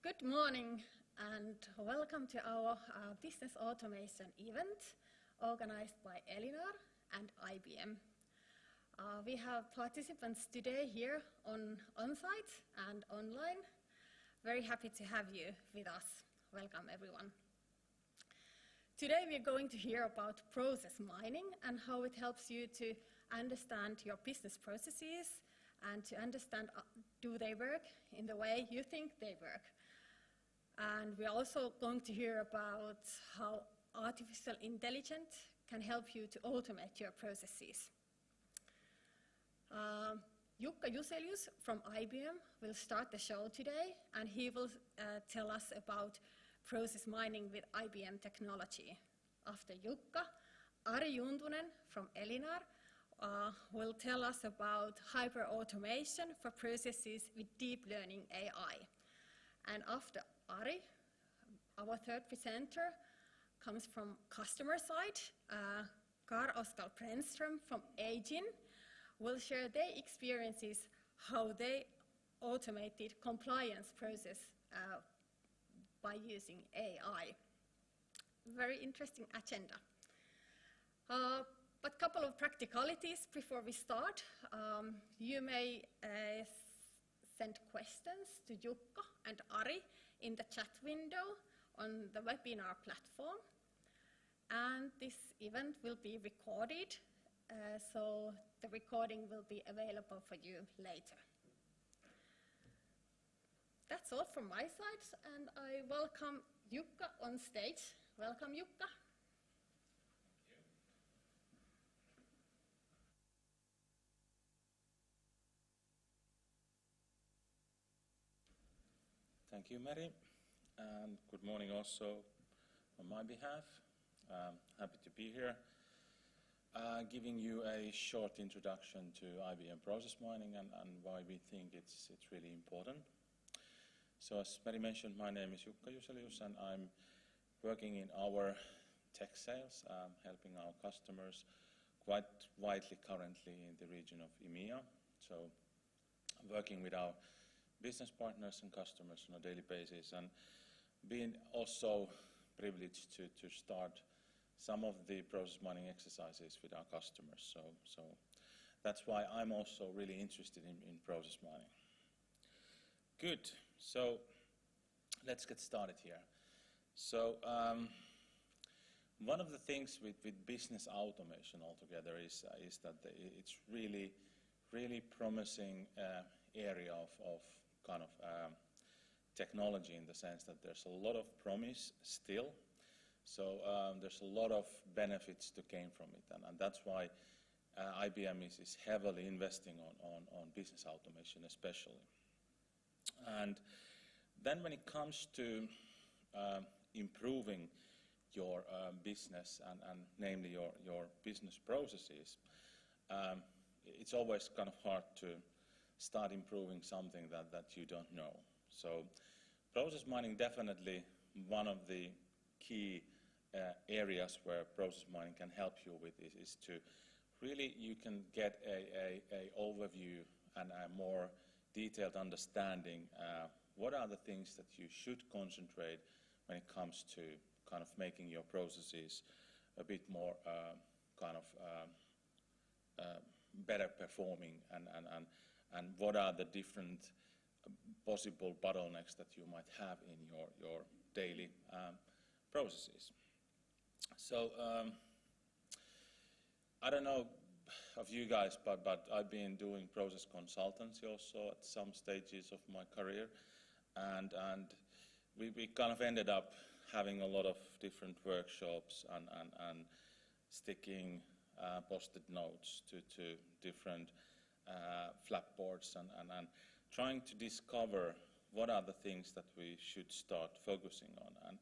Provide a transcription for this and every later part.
Good morning and welcome to our business automation event organized by Elinar and IBM. We have participants today here on-site and online. Very happy to have you with us. Welcome everyone. Today we're going to hear about process mining and how it helps you to understand your business processes and to understand do they work in the way you think they work. And we're also going to hear about how artificial intelligence can help you to automate your processes. Jukka Juselius from IBM will start the show today, and he will tell us about process mining with IBM technology. After Jukka, Ari Juntunen from Elinar will tell us about hyperautomation for processes with deep learning AI. And after Ari, our third presenter, comes from customer side. Karl-Oskar Brännström from Aigine will share their experiences, how they automated compliance process by using AI. Very interesting agenda. But a couple of practicalities before we start. You may send questions to Jukka and Ari in the chat window on the webinar platform. And this event will be recorded, so the recording will be available for you later. That's all from my side, and I welcome Jukka on stage. Welcome, Jukka. Thank you, Meri, and good morning also on my behalf. Happy to be here, giving you a short introduction to IBM process mining and why we think it's really important. So as Meri mentioned, my name is Jukka Juselius, and I'm working in our tech sales, helping our customers quite widely currently in the region of EMEA. So I'm working with our business partners and customers on a daily basis, and being also privileged to start some of the process mining exercises with our customers. So that's why I'm also really interested in process mining. Good, so let's get started here. So one of the things with business automation altogether is that it's really promising area of kind of technology, in the sense that there's a lot of promise still. So there's a lot of benefits to gain from it, and that's why IBM is heavily investing on business automation especially. And then when it comes to improving your business and namely your business processes, it's always kind of hard to start improving something that you don't know. So process mining, definitely one of the key areas where process mining can help you with this is to really, you can get a overview and a more detailed understanding what are the things that you should concentrate when it comes to kind of making your processes a bit more kind of better performing, and what are the different possible bottlenecks that you might have in your daily processes. So I don't know of you guys, but I've been doing process consultancy also at some stages of my career, and we kind of ended up having a lot of different workshops and sticking post-it notes to different flapboards and trying to discover what are the things that we should start focusing on. And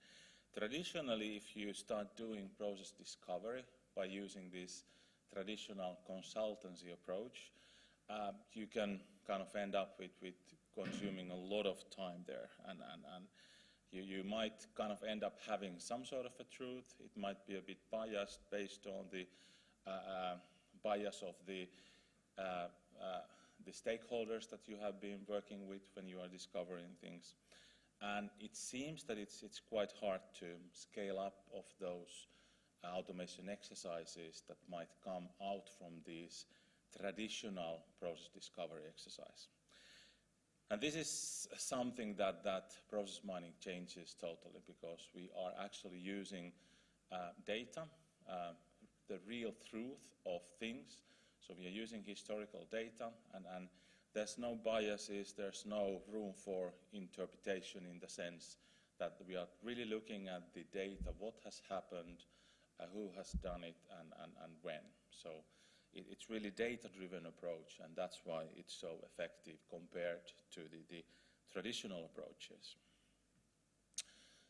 traditionally, if you start doing process discovery by using this traditional consultancy approach, you can kind of end up with consuming a lot of time there, and you might kind of end up having some sort of a truth. It might be a bit biased based on the bias of the stakeholders that you have been working with when you are discovering things. And it seems that it's quite hard to scale up of those automation exercises that might come out from these traditional process discovery exercise. And this is something that process mining changes totally, because we are actually using data, the real truth of things. So we are using historical data, and there's no biases, there's no room for interpretation, in the sense that we are really looking at the data, what has happened, who has done it, and when. So it's really data-driven approach, and that's why it's so effective compared to the traditional approaches.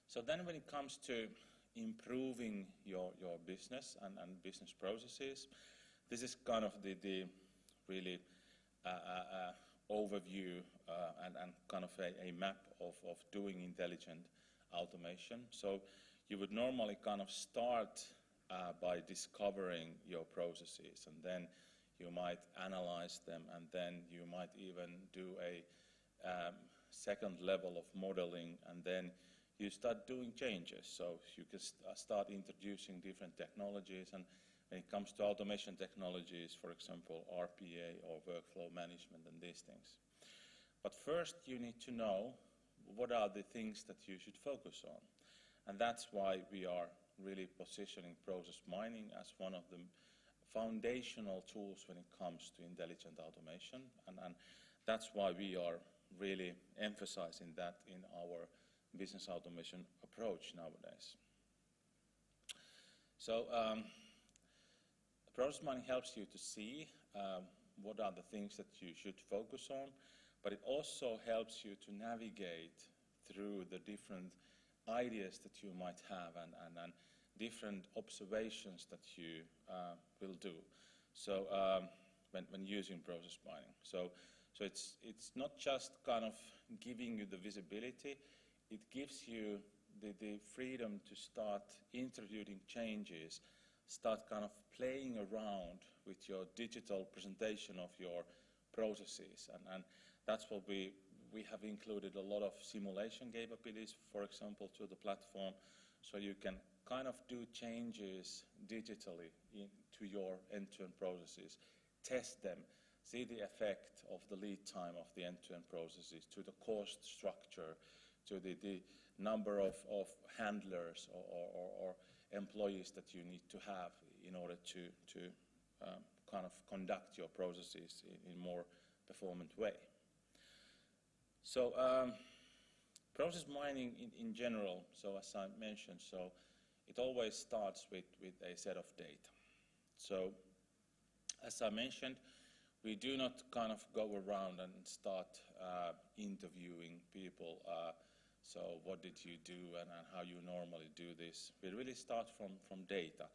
So then when it comes to improving your business and business processes, this is kind of the really overview and kind of a map of doing intelligent automation. So you would normally kind of start by discovering your processes, and then you might analyze them, and then you might even do a second level of modeling, and then you start doing changes. So you can start introducing different technologies, and when it comes to automation technologies, for example, RPA or workflow management and these things. But first you need to know what are the things that you should focus on. And that's why we are really positioning process mining as one of the foundational tools when it comes to intelligent automation. And that's why we are really emphasizing that in our business automation approach nowadays. So process mining helps you to see what are the things that you should focus on, but it also helps you to navigate through the different ideas that you might have and different observations that you will do. So when using process mining. So it's not just kind of giving you the visibility, it gives you the freedom to start introducing changes, start kind of playing around with your digital presentation of your processes. And that's what we have included a lot of simulation capabilities, for example, to the platform, so you can kind of do changes digitally into your end-to-end processes, test them, see the effect of the lead time of the end-to-end processes, to the cost structure, to the number of handlers or employees that you need to have in order to kind of conduct your processes in more performant way. So process mining in general, so as I mentioned, so it always starts with a set of data. So as I mentioned, we do not kind of go around and start interviewing people. So what did you do and how you normally do this? We really start from data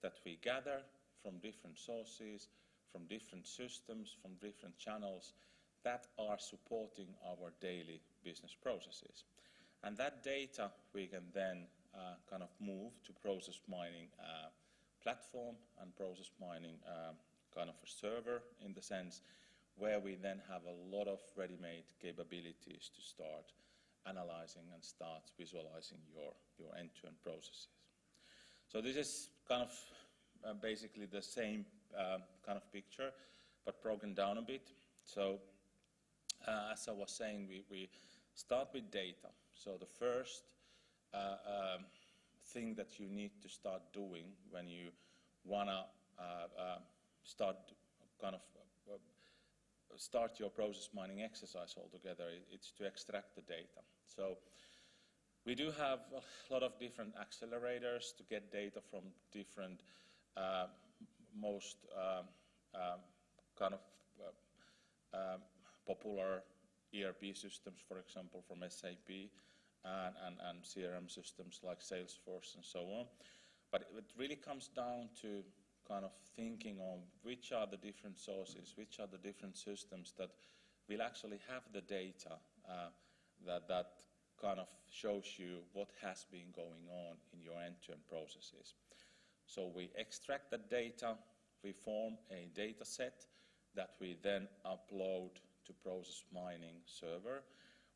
that we gather from different sources, from different systems, from different channels that are supporting our daily business processes. And that data we can then kind of move to process mining platform and process mining kind of a server, in the sense where we then have a lot of ready-made capabilities to start analyzing and start visualizing your end-to-end processes. So this is kind of basically the same kind of picture, but broken down a bit. So as I was saying, we start with data. So the first thing that you need to start doing when you wanna start your process mining exercise altogether, it's to extract the data. So we do have a lot of different accelerators to get data from different most kind of popular ERP systems, for example, from SAP, and CRM systems like Salesforce and so on. But it really comes down to kind of thinking on which are the different sources, which are the different systems that will actually have the data that kind of shows you what has been going on in your end-to-end processes. So we extract the data, we form a data set that we then upload to process mining server,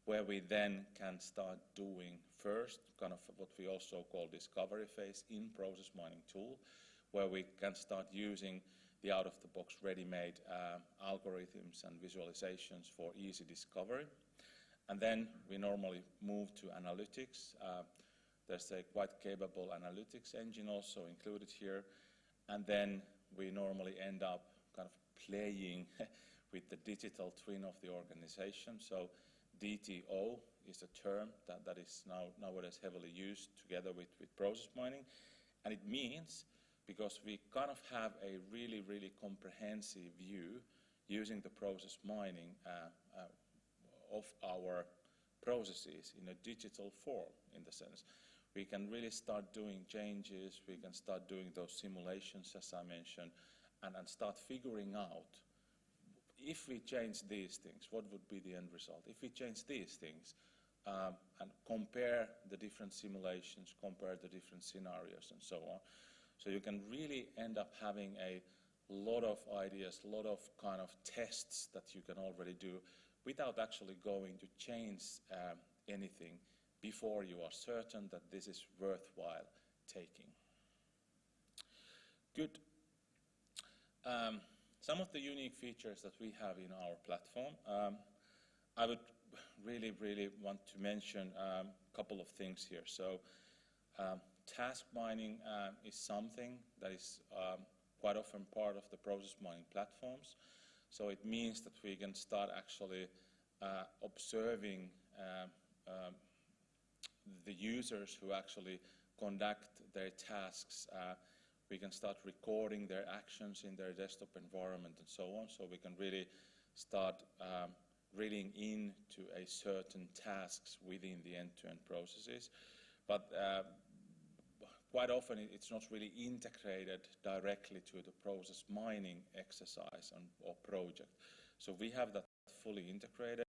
where we then can start doing first kind of what we also call discovery phase in process mining tool, where we can start using the out-of-the-box ready-made algorithms and visualizations for easy discovery. And then we normally move to analytics. There's a quite capable analytics engine also included here. And then we normally end up kind of playing with the digital twin of the organization. So DTO is a term that is nowadays heavily used together with process mining. And it means, because we kind of have a really, really comprehensive view using the process mining of our processes in a digital form, in the sense. We can really start doing changes, we can start doing those simulations, as I mentioned, and start figuring out, if we change these things, what would be the end result? If we change these things, and compare the different simulations, compare the different scenarios and so on. So you can really end up having a lot of ideas, a lot of kind of tests that you can already do without actually going to change anything before you are certain that this is worthwhile taking. Good. Some of the unique features that we have in our platform, I would really, really want to mention a couple of things here. So task mining is something that is quite often part of the process mining platforms. So it means that we can start actually observing the users who actually conduct their tasks. We can start recording their actions in their desktop environment and so on. So we can really start reading into a certain tasks within the end-to-end processes. But quite often it's not really integrated directly to the process mining exercise or project. So we have that fully integrated.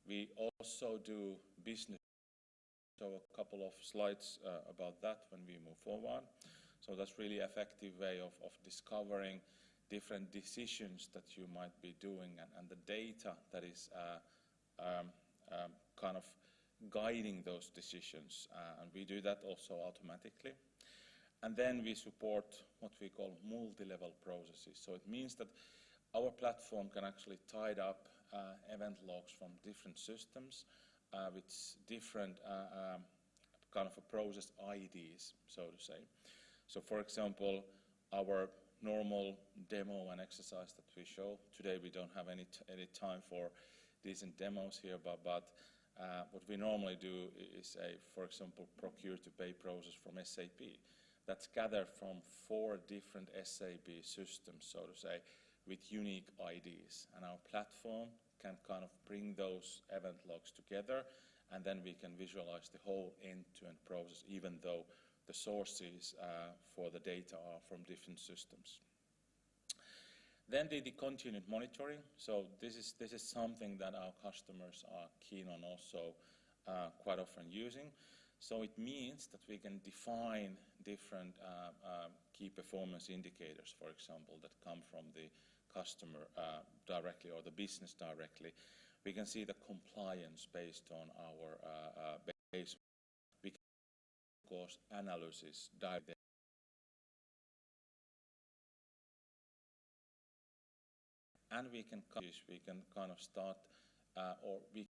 We also do business. So a couple of slides about that when we move forward. So that's really effective way of discovering different decisions that you might be doing and the data that is kind of guiding those decisions. And we do that also automatically. And then we support what we call multi-level processes. So it means that our platform can actually tie up event logs from different systems with different kind of a process IDs, so to say. So for example, our normal demo and exercise that we show, today we don't have any time for decent demos here, but what we normally do is for example, procure to pay process from SAP. That's gathered from 4 different SAP systems, so to say, with unique IDs. And our platform can kind of bring those event logs together, and then we can visualize the whole end-to-end process, even though the sources for the data are from different systems. Then the continued monitoring. So this is something that our customers are keen on also quite often using. So it means that we can define different key performance indicators, for example, that come from the customer directly or the business directly. We can see the compliance based on our base. We can, of course, analysis directly. And we can kind of start or we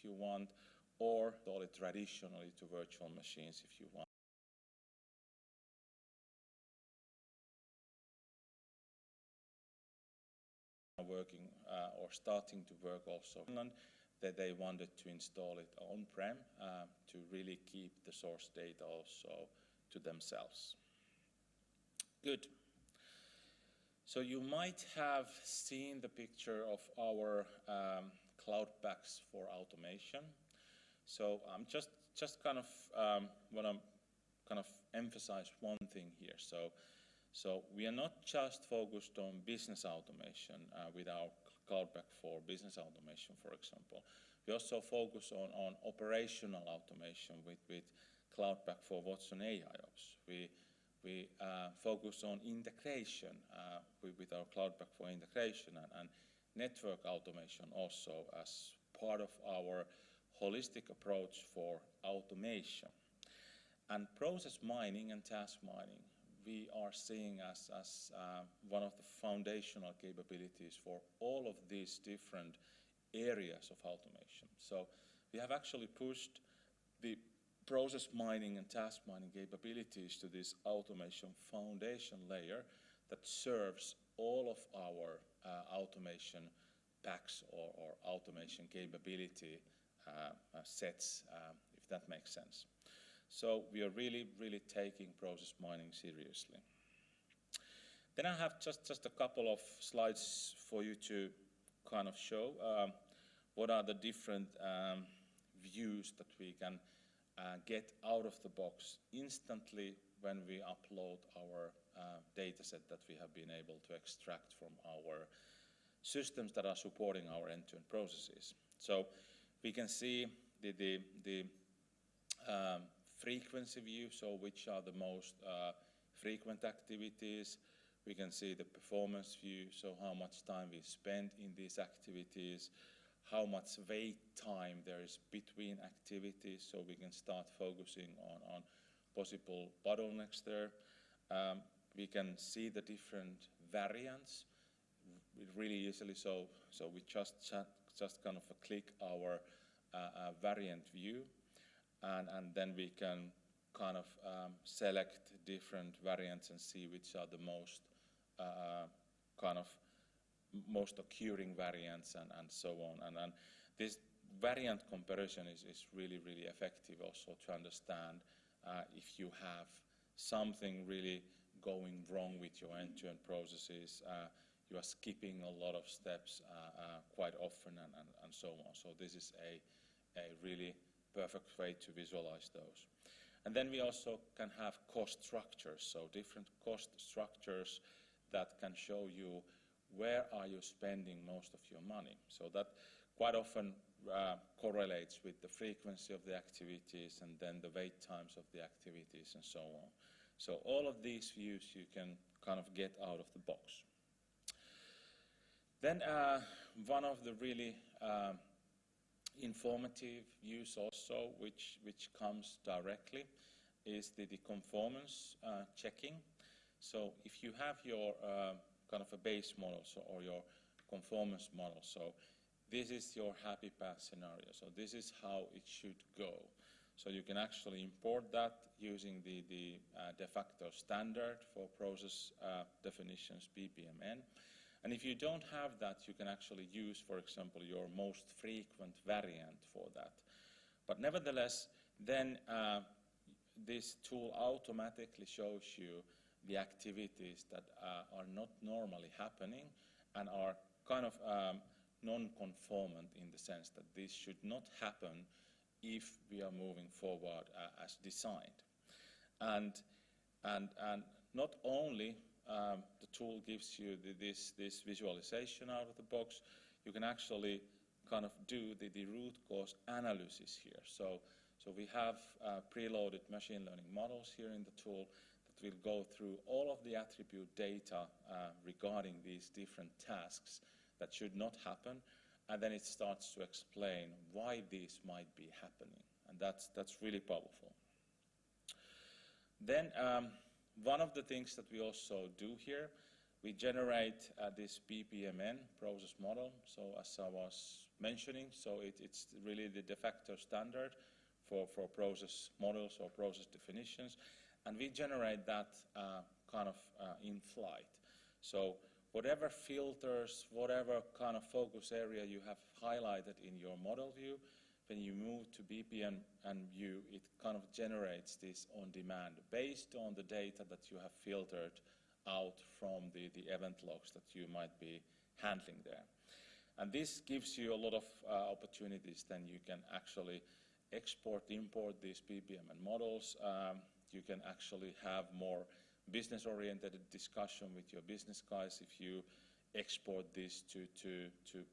if you want, or call it traditionally to virtual machines if you want. Working or starting to work also in Finland, that they wanted to install it on-prem to really keep the source data also to themselves. Good. So you might have seen the picture of our cloud packs for automation. So I'm just kind of want to kind of emphasize one thing here. So we are not just focused on business automation with our cloud pack for business automation, for example. We also focus on operational automation with cloud pack for Watson AIOps. We focus on integration with our cloud pack for integration and network automation also as part of our holistic approach for automation. And process mining and task mining we are seeing as one of the foundational capabilities for all of these different areas of automation. So we have actually pushed the process mining and task mining capabilities to this automation foundation layer that serves all of our automation packs or automation capability sets, if that makes sense. So we are really taking process mining seriously. Then I have just a couple of slides for you to kind of show what are the different views that we can get out of the box instantly when we upload our data set that we have been able to extract from our systems that are supporting our end-to-end processes. So we can see the frequency view, so which are the most frequent activities. We can see the performance view, so how much time we spend in these activities, how much wait time there is between activities, so we can start focusing on possible bottlenecks there. We can see the different variants really easily, so we just kind of click our variant view, and then we can kind of select different variants and see which are the most kind of most occurring variants and so on. And this variant comparison is really effective also to understand if you have something really going wrong with your end-to-end processes, you are skipping a lot of steps quite often and so on. So this is a really perfect way to visualize those. And then we also can have cost structures, so different cost structures that can show you where are you spending most of your money. So that quite often correlates with the frequency of the activities and then the wait times of the activities and so on. So all of these views you can kind of get out of the box. Then one of the really informative views also, which comes directly, is the conformance checking. So if you have your kind of a base model, or your conformance model, so this is your happy path scenario. So this is how it should go. So you can actually import that using the de facto standard for process definitions, BPMN. And if you don't have that, you can actually use, for example, your most frequent variant for that. But nevertheless, then this tool automatically shows you the activities that are not normally happening and are kind of non-conformant in the sense that this should not happen if we are moving forward as designed. And not only the tool gives you this visualization out of the box, you can actually kind of do the root cause analysis here. So we have preloaded machine learning models here in the tool that will go through all of the attribute data regarding these different tasks that should not happen, and then it starts to explain why these might be happening, and that's really powerful. Then one of the things that we also do here, We generate this BPMN process model. So as I was mentioning, so it's really the de facto standard for process models or process definitions. And we generate that kind of in flight. So whatever filters, whatever kind of focus area you have highlighted in your model view, when you move to BPM and view, it kind of generates this on demand based on the data that you have filtered out from the event logs that you might be handling there. And this gives you a lot of opportunities. Then you can actually export, import these BPMN models. You can actually have more business-oriented discussion with your business guys if you export this to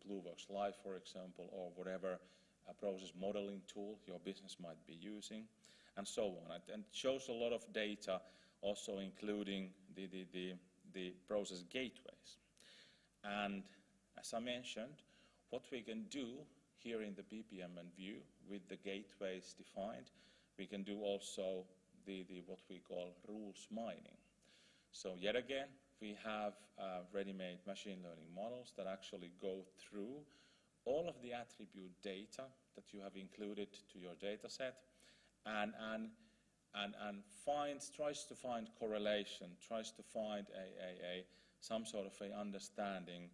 BlueVox Live, for example, or whatever process modeling tool your business might be using, and so on. And it shows a lot of data, also including the process gateways. And as I mentioned, what we can do here in the BPMN view with the gateways defined, we can do also what we call rules mining. So yet again, we have ready-made machine learning models that actually go through all of the attribute data that you have included to your data set and tries to find correlation, tries to find some sort of a understanding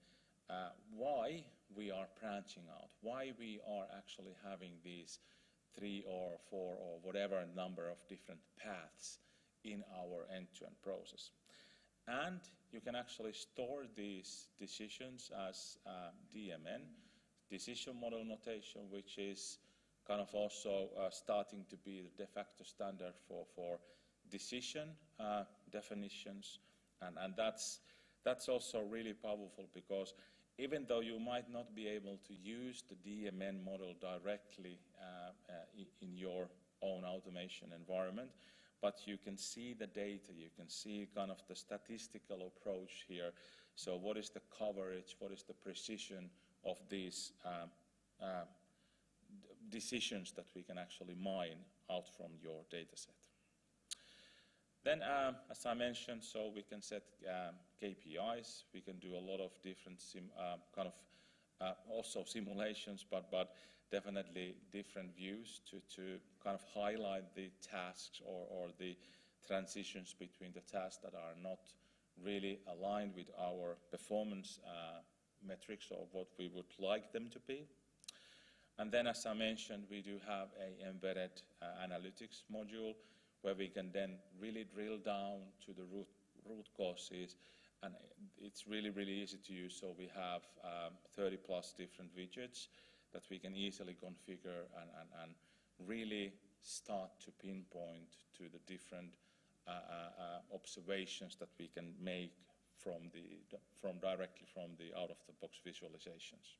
why we are branching out, why we are actually having these 3 or 4 or whatever number of different paths in our end-to-end process. And you can actually store these decisions as DMN, decision model notation, which is kind of also starting to be the de facto standard for decision definitions. And that's also really powerful, because even though you might not be able to use the DMN model directly in your own automation environment, but you can see the data, you can see kind of the statistical approach here. So what is the coverage, what is the precision of these decisions that we can actually mine out from your data set. Then, as I mentioned, so we can set KPIs. We can do a lot of different also simulations, but definitely different views to kind of highlight the tasks or the transitions between the tasks that are not really aligned with our performance metrics or what we would like them to be. And then, as I mentioned, we do have an embedded analytics module where we can then really drill down to the root causes, and it's really, really easy to use. So we have 30 plus different widgets that we can easily configure and really start to pinpoint to the different observations that we can make directly from the out-of-the-box visualizations.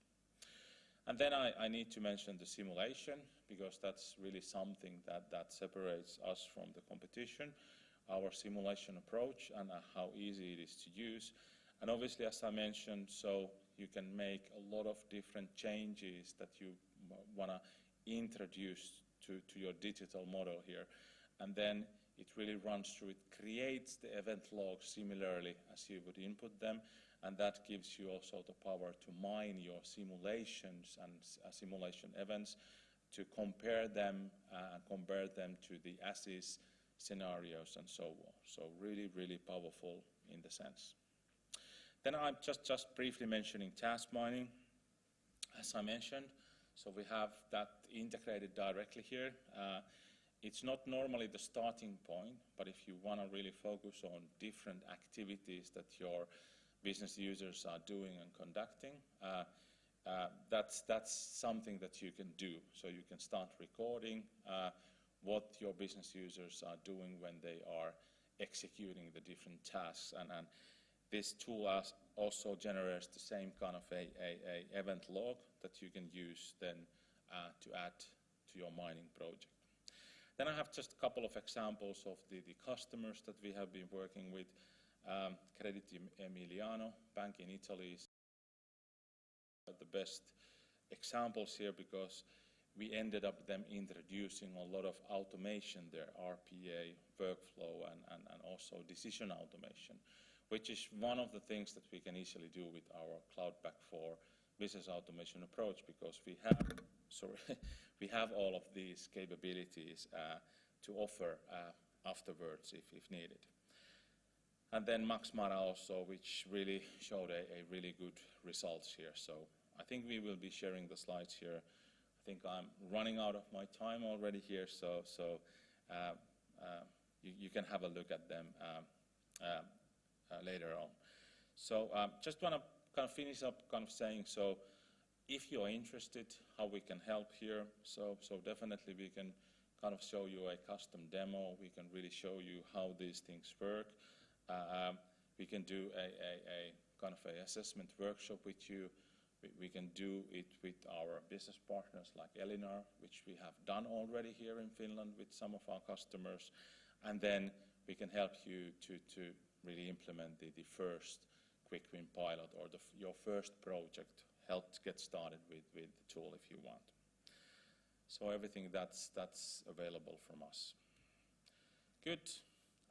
And then I need to mention the simulation, because that's really something that separates us from the competition, our simulation approach and how easy it is to use. And obviously, as I mentioned, so you can make a lot of different changes that you want to introduce to your digital model here. And then it really runs through, it creates the event logs similarly as you would input them. And that gives you also the power to mine your simulations and simulation events, to compare them to the as-is scenarios and so on. So really, really powerful in the sense. Then I'm just briefly mentioning task mining. As I mentioned, so we have that integrated directly here. It's not normally the starting point, but if you want to really focus on different activities that your business users are doing and conducting, that's something that you can do. So you can start recording what your business users are doing when they are executing the different tasks, and this tool also generates the same kind of a event log that you can use then to add to your mining project. Then I have just a couple of examples of the customers that we have been working with. Credito Emiliano Bank in Italy is the best examples here, because we ended up them introducing a lot of automation there, RPA, workflow, and also decision automation, which is one of the things that we can easily do with our Cloud Pak for Business Automation approach, because we have, we have all of these capabilities to offer afterwards if needed. And then Max Mara also, which really showed a really good results here. So I think we will be sharing the slides here. I think I'm running out of my time already here, so you can have a look at them later on. So just want to kind of finish up kind of saying, so if you're interested how we can help here, so definitely we can kind of show you a custom demo. We can really show you how these things work. We can do a kind of a assessment workshop with you. We can do it with our business partners like Elinar, which we have done already here in Finland with some of our customers. And then we can help you to really implement the first quick win pilot or your first project, help to get started with the tool if you want. So everything that's available from us. Good.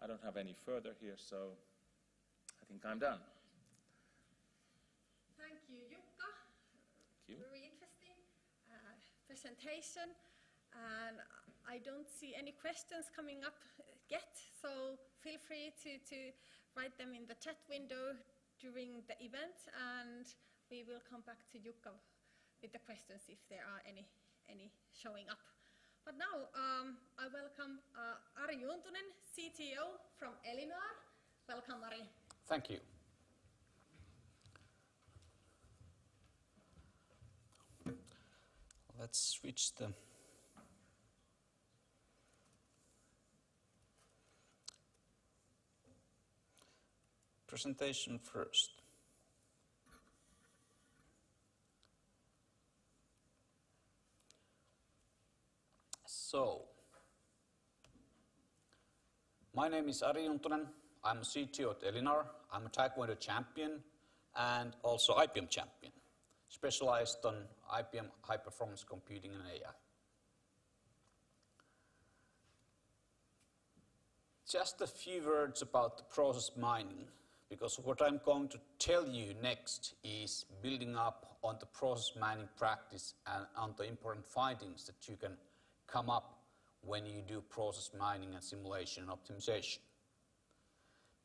I don't have any further here, so I think I'm done. Thank you, Jukka. Thank you. Very interesting presentation. And I don't see any questions coming up yet, so feel free to write them in the chat window during the event, and we will come back to Jukka with the questions if there are any showing up. But now I welcome Ari Juntunen, CTO from Elinar. Welcome, Ari. Thank you. Let's switch the presentation first. So, my name is Ari Juntunen. I'm a CTO at Elinar. I'm a Taekwondo champion and also IBM champion, specialized on IBM high-performance computing and AI. Just a few words about the process mining, because what I'm going to tell you next is building up on the process mining practice and on the important findings that you can come up when you do process mining and simulation and optimization.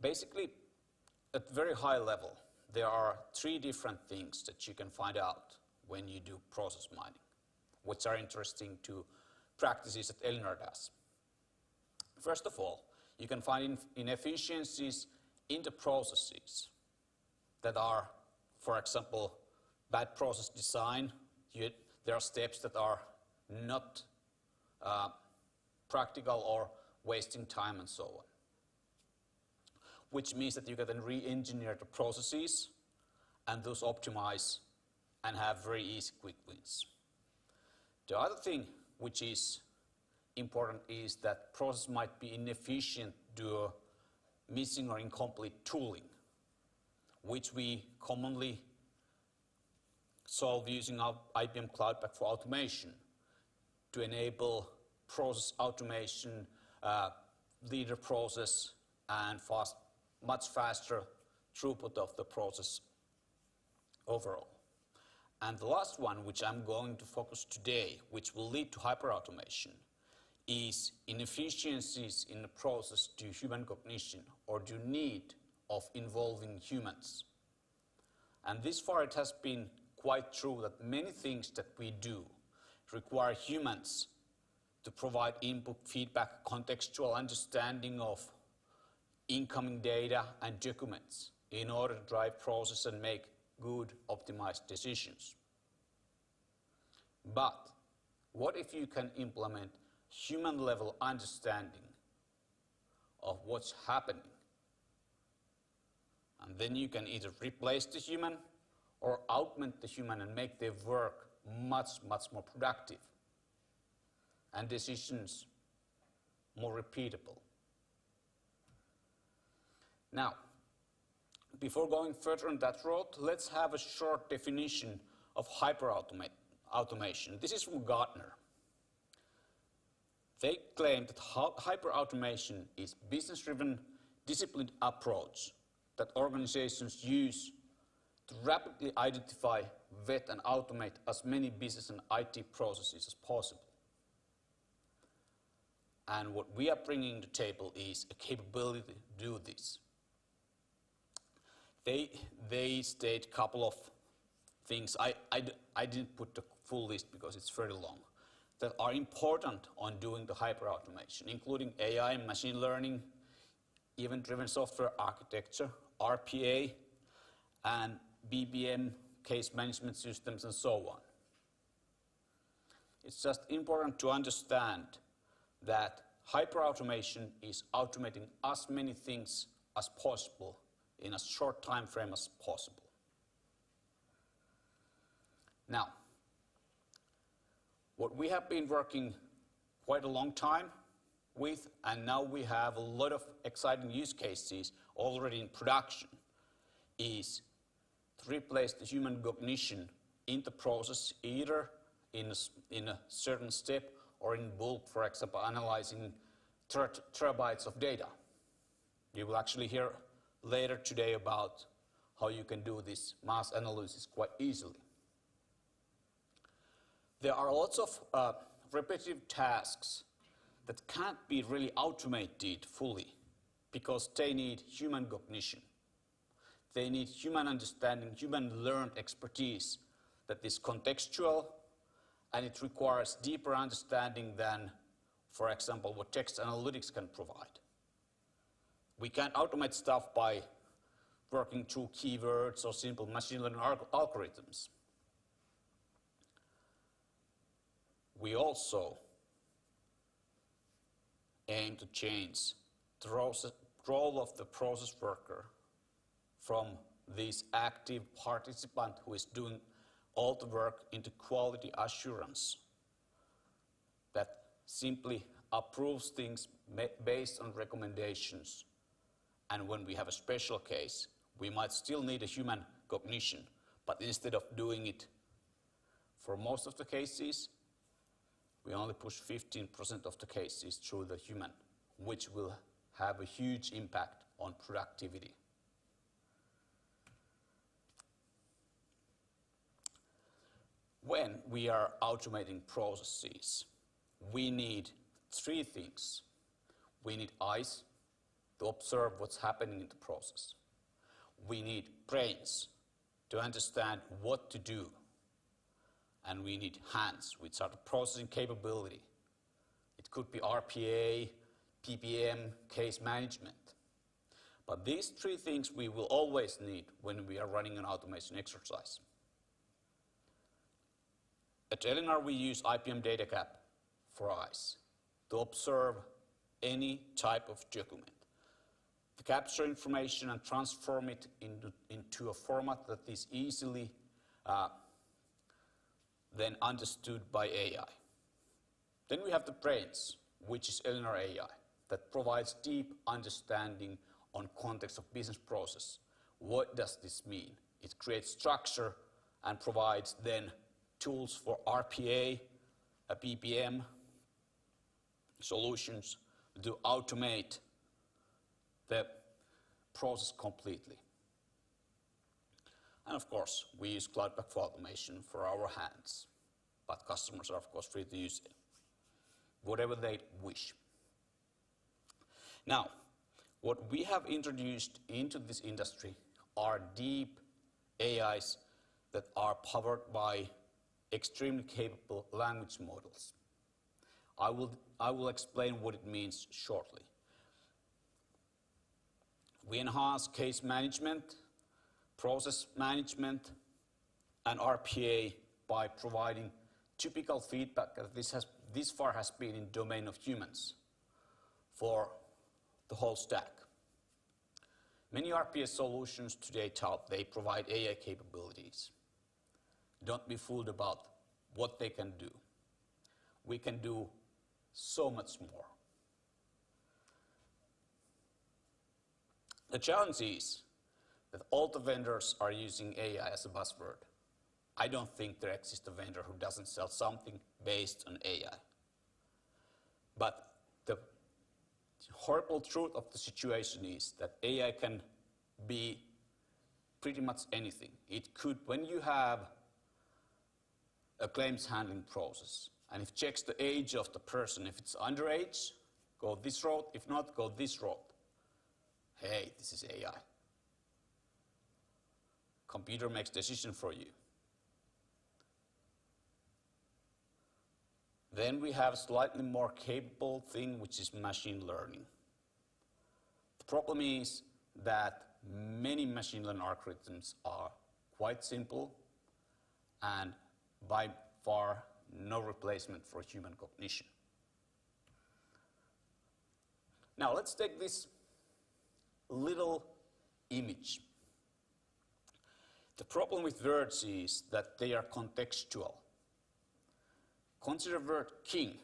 Basically, at very high level, there are three different things that you can find out when you do process mining, which are interesting to practices that Elinar does. First of all, you can find inefficiencies in the processes that are, for example, bad process design. There are steps that are not practical or wasting time and so on. Which means that you can then re-engineer the processes and those optimize and have very easy quick wins. The other thing which is important is that process might be inefficient due to missing or incomplete tooling, which we commonly solve using our IBM Cloud Pak for Automation to enable process automation, leader process, and much faster throughput of the process overall. And the last one, which I'm going to focus today, which will lead to hyperautomation, is inefficiencies in the process due to human cognition or due need of involving humans. And this far it has been quite true that many things that we do require humans to provide input, feedback, contextual understanding of incoming data and documents in order to drive process and make good optimized decisions. But what if you can implement human level understanding of what's happening? And then you can either replace the human or augment the human and make their work much, much more productive and decisions more repeatable. Now, before going further on that road, let's have a short definition of hyperautomation. This is from Gartner. They claim that hyperautomation is business-driven, disciplined approach that organizations use to rapidly identify, vet, and automate as many business and IT processes as possible. And what we are bringing to the table is a capability to do this. They state a couple of things. I didn't put the full list because it's very long, that are important on doing the hyperautomation, including AI and machine learning, event-driven software architecture, RPA, and BPM, case management systems, and so on. It's just important to understand that hyperautomation is automating as many things as possible in a short time frame as possible. Now, what we have been working quite a long time with, and now we have a lot of exciting use cases already in production, is to replace the human cognition in the process, either in a certain step or in bulk, for example, analyzing terabytes of data. You will actually hear later today about how you can do this mass analysis quite easily. There are lots of repetitive tasks that can't be really automated fully because they need human cognition. They need human understanding, human learned expertise that is contextual, and it requires deeper understanding than, for example, what text analytics can provide. We can't automate stuff by working through keywords or simple machine learning algorithms. We also aim to change the role of the process worker from this active participant who is doing all the work into quality assurance that simply approves things based on recommendations. And when we have a special case, we might still need a human cognition, but instead of doing it for most of the cases, we only push 15% of the cases through the human, which will have a huge impact on productivity. When we are automating processes, we need three things. We need eyes to observe what's happening in the process. We need brains to understand what to do. And we need hands, which are the processing capability. It could be RPA, PPM, case management. But these three things we will always need when we are running an automation exercise. At Elinar, we use IBM DataCap for eyes to observe any type of document, to capture information and transform it into a format that is easily then understood by AI. Then we have the brains, which is Elinar AI, that provides deep understanding on context of business process. What does this mean? It creates structure and provides then tools for RPA, BPM solutions to automate the process completely. And of course, we use cloud platform automation for our hands, but customers are of course free to use it, whatever they wish. Now, what we have introduced into this industry are deep AIs that are powered by extremely capable language models. I will explain what it means shortly. We enhance case management, process management, and RPA by providing typical feedback that this far has been in domain of humans for the whole stack. Many RPA solutions today tout they provide AI capabilities. Don't be fooled about what they can do. We can do so much more. The challenge is that all the vendors are using AI as a buzzword. I don't think there exists a vendor who doesn't sell something based on AI. But the horrible truth of the situation is that AI can be pretty much anything. It could, when you have a claims handling process, and it checks the age of the person. If it's underage, go this route. If not, go this route. Hey, this is AI. Computer makes decision for you. Then we have slightly more capable thing, which is machine learning. The problem is that many machine learning algorithms are quite simple and by far no replacement for human cognition. Now let's take this little image. The problem with words is that they are contextual. Consider word king.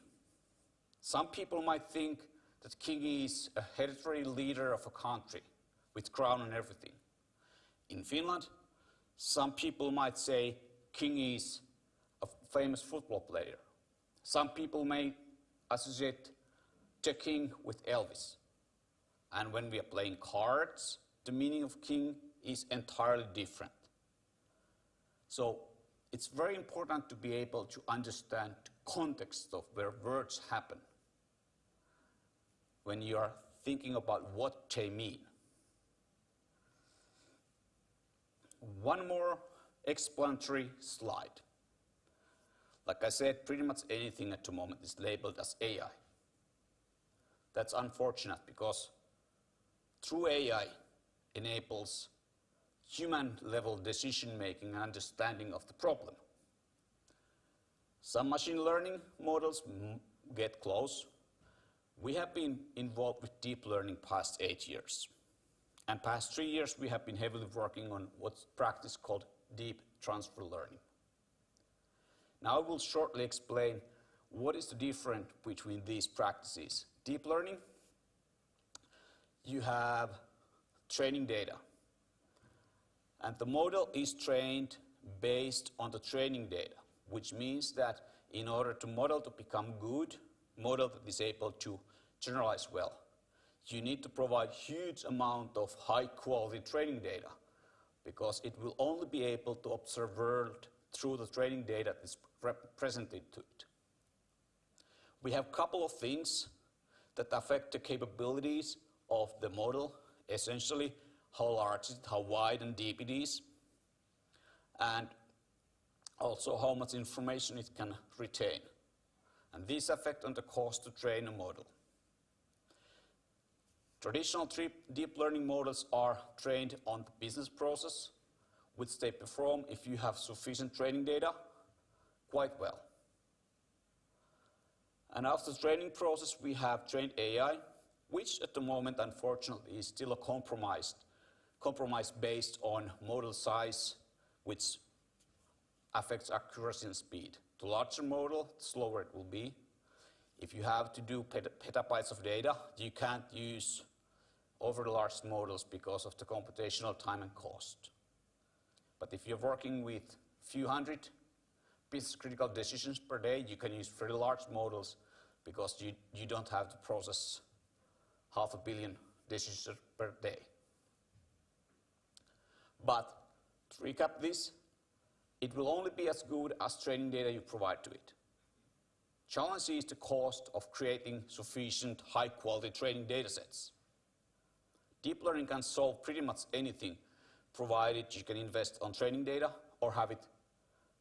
Some people might think that king is a hereditary leader of a country with crown and everything. In Finland, some people might say king is a famous football player. Some people may associate the king with Elvis. And when we are playing cards, the meaning of king is entirely different. So it's very important to be able to understand the context of where words happen when you are thinking about what they mean. One more explanatory slide. Like I said, pretty much anything at the moment is labeled as AI. That's unfortunate because through AI enables human-level decision-making and understanding of the problem. Some machine learning models get close. We have been involved with deep learning past 8 years. And past 3 years we have been heavily working on what's practice called deep transfer learning. Now I will shortly explain what is the difference between these practices. Deep learning, you have training data. And the model is trained based on the training data, which means that in order to model to become good, model that is able to generalize well, you need to provide huge amount of high quality training data because it will only be able to observe world through the training data that is presented to it. We have a couple of things that affect the capabilities of the model, essentially how large it is, how wide and deep it is, and also how much information it can retain. And these affect on the cost to train a model. Traditional deep learning models are trained on the business process, which they perform, if you have sufficient training data, quite well. And after the training process, we have trained AI, which at the moment, unfortunately, is still a compromise based on model size, which affects accuracy and speed. The larger model, the slower it will be. If you have to do petabytes of data, you can't use over large models because of the computational time and cost. But if you're working with few hundred business critical decisions per day, you can use very large models because you don't have to process 500 million decisions per day. But to recap this, it will only be as good as training data you provide to it. Challenge is the cost of creating sufficient high-quality training data sets. Deep learning can solve pretty much anything, provided you can invest on training data or have it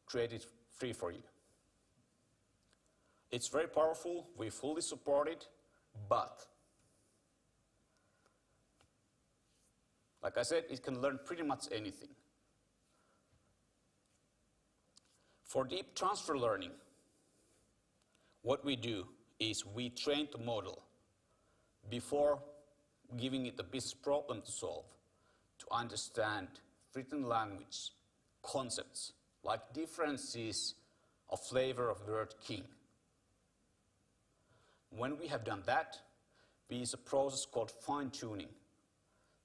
created free for you. It's very powerful, we fully support it, but like I said, it can learn pretty much anything. For deep transfer learning, what we do is we train the model before giving it a business problem to solve, to understand written language, concepts, like differences of flavor of the word king. When we have done that, we use a process called fine-tuning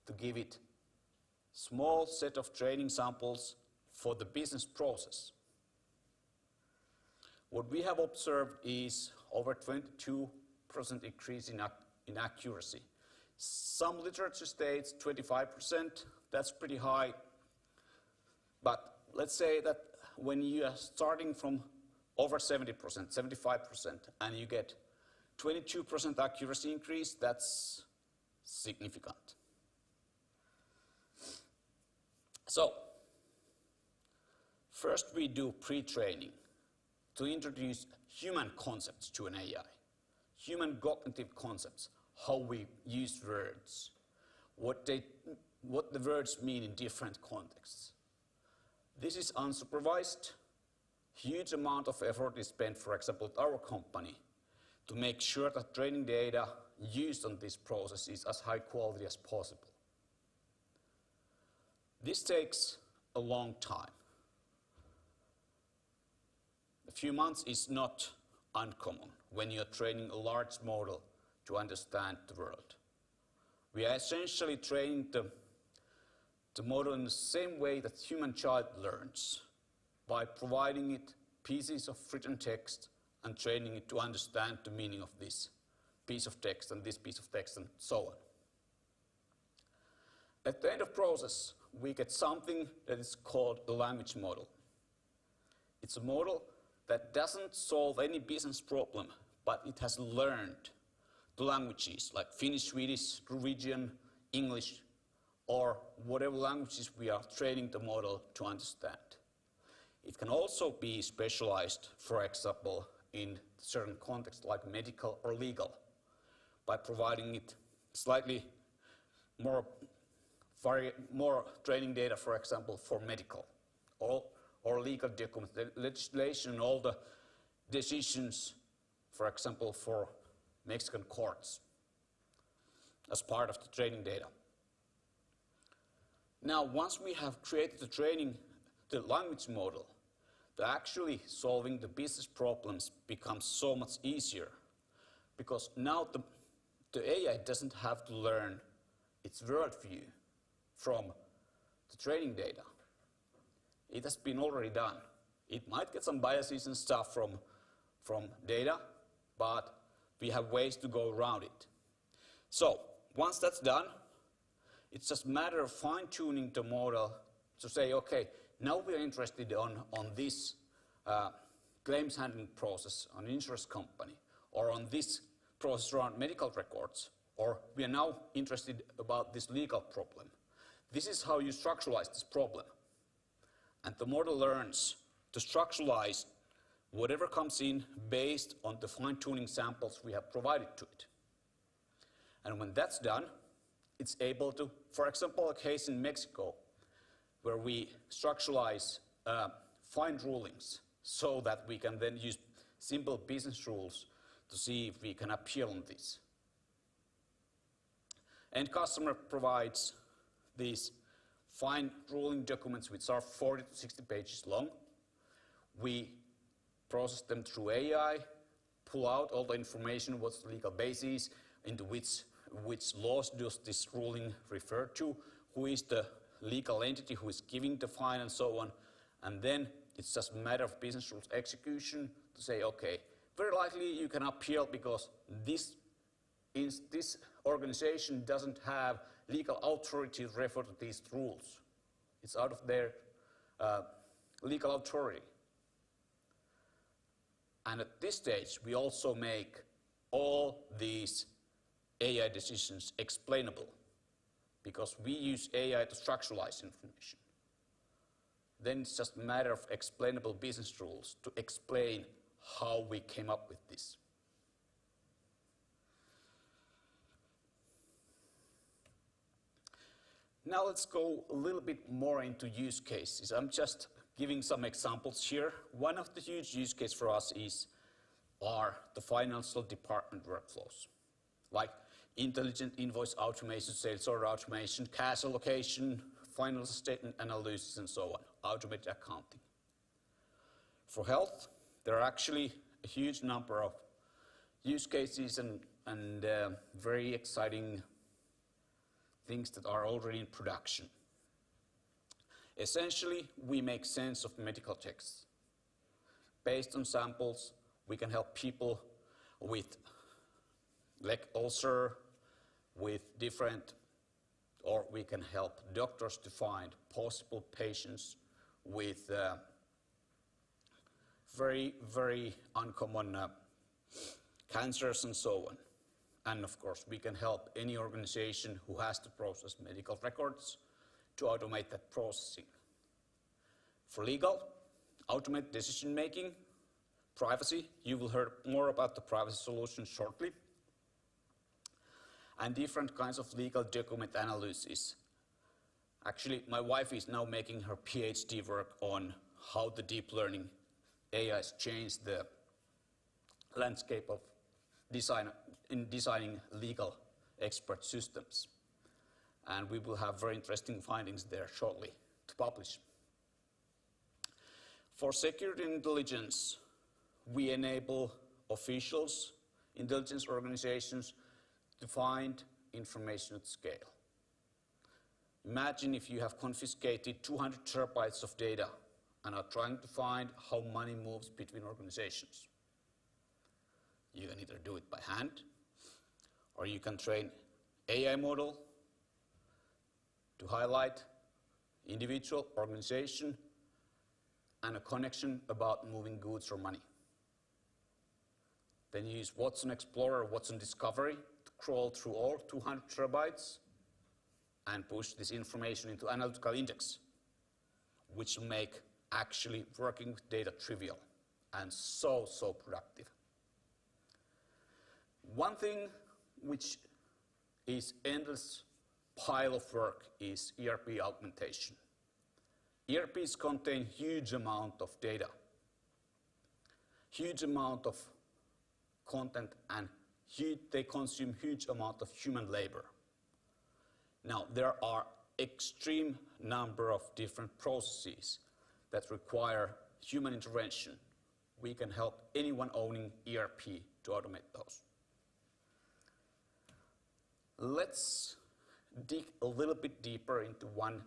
to give it small set of training samples for the business process. What we have observed is over 22% increase in accuracy. Some literature states 25%, that's pretty high. But let's say that when you are starting from over 70%, 75%, and you get 22% accuracy increase, that's significant. So, first we do pre-training to introduce human concepts to an AI. Human cognitive concepts, how we use words, what the words mean in different contexts. This is unsupervised. Huge amount of effort is spent, for example, at our company to make sure that training data used on this process is as high quality as possible. This takes a long time. A few months is not uncommon when you're training a large model to understand the world. We are essentially training the model in the same way that human child learns, by providing it pieces of written text and training it to understand the meaning of this piece of text and this piece of text and so on. At the end of process, we get something that is called a language model. It's a model that doesn't solve any business problem, but it has learned the languages like Finnish, Swedish, Norwegian, English, or whatever languages we are training the model to understand. It can also be specialized, for example, in certain contexts like medical or legal, by providing it slightly more training data, for example, for medical or legal documents, the legislation, all the decisions, for example, for Mexican courts as part of the training data. Now, once we have created the language model, actually solving the business problems becomes so much easier, because now the AI doesn't have to learn its worldview from the training data. It has been already done. It might get some biases and stuff from data, but we have ways to go around it. So once that's done, it's just a matter of fine-tuning the model to say, okay, now we are interested on this claims handling process on an insurance company, or on this process around medical records, or we are now interested about this legal problem. This is how you structuralize this problem. And the model learns to structuralize whatever comes in based on the fine-tuning samples we have provided to it. And when that's done, it's able to, for example, a case in Mexico where we structuralize fine rulings so that we can then use simple business rules to see if we can appeal on this. And customer provides these fine ruling documents which are 40 to 60 pages long. We process them through AI, pull out all the information, what's the legal basis, into which laws does this ruling refer to, who is the legal entity who is giving the fine and so on. And then it's just a matter of business rules execution to say, okay, very likely you can appeal because this organization doesn't have legal authority to refer to these rules. It's out of their legal authority. And at this stage, we also make all these AI decisions explainable, because we use AI to structuralize information. Then it's just a matter of explainable business rules to explain how we came up with this. Now let's go a little bit more into use cases. I'm just giving some examples here. One of the huge use cases for us are the financial department workflows, like intelligent invoice automation, sales order automation, cash allocation, financial statement analysis, and so on, automated accounting. For health, there are actually a huge number of use cases and very exciting things that are already in production. Essentially, we make sense of medical texts. Based on samples, we can help people with leg ulcer, with different or we can help doctors to find possible patients with very, very uncommon cancers and so on. And of course, we can help any organization who has to process medical records to automate that processing. For legal, automate decision making, privacy, you will hear more about the privacy solution shortly, and different kinds of legal document analysis. Actually, my wife is now making her PhD work on how the deep learning AI has changed the landscape of designing legal expert systems. And we will have very interesting findings there shortly to publish. For security and intelligence, we enable officials, intelligence organizations to find information at scale. Imagine if you have confiscated 200 terabytes of data and are trying to find how money moves between organizations. You can either do it by hand, or you can train AI model to highlight individual, organization, and a connection about moving goods or money. Then you use Watson Explorer, Watson Discovery to crawl through all 200 terabytes and push this information into analytical index, which will make actually working with data trivial and so productive. One thing which is endless pile of work is ERP augmentation. ERPs contain huge amount of data, huge amount of content, and they consume huge amount of human labor. Now, there are extreme number of different processes that require human intervention. We can help anyone owning ERP to automate those. Let's dig a little bit deeper into one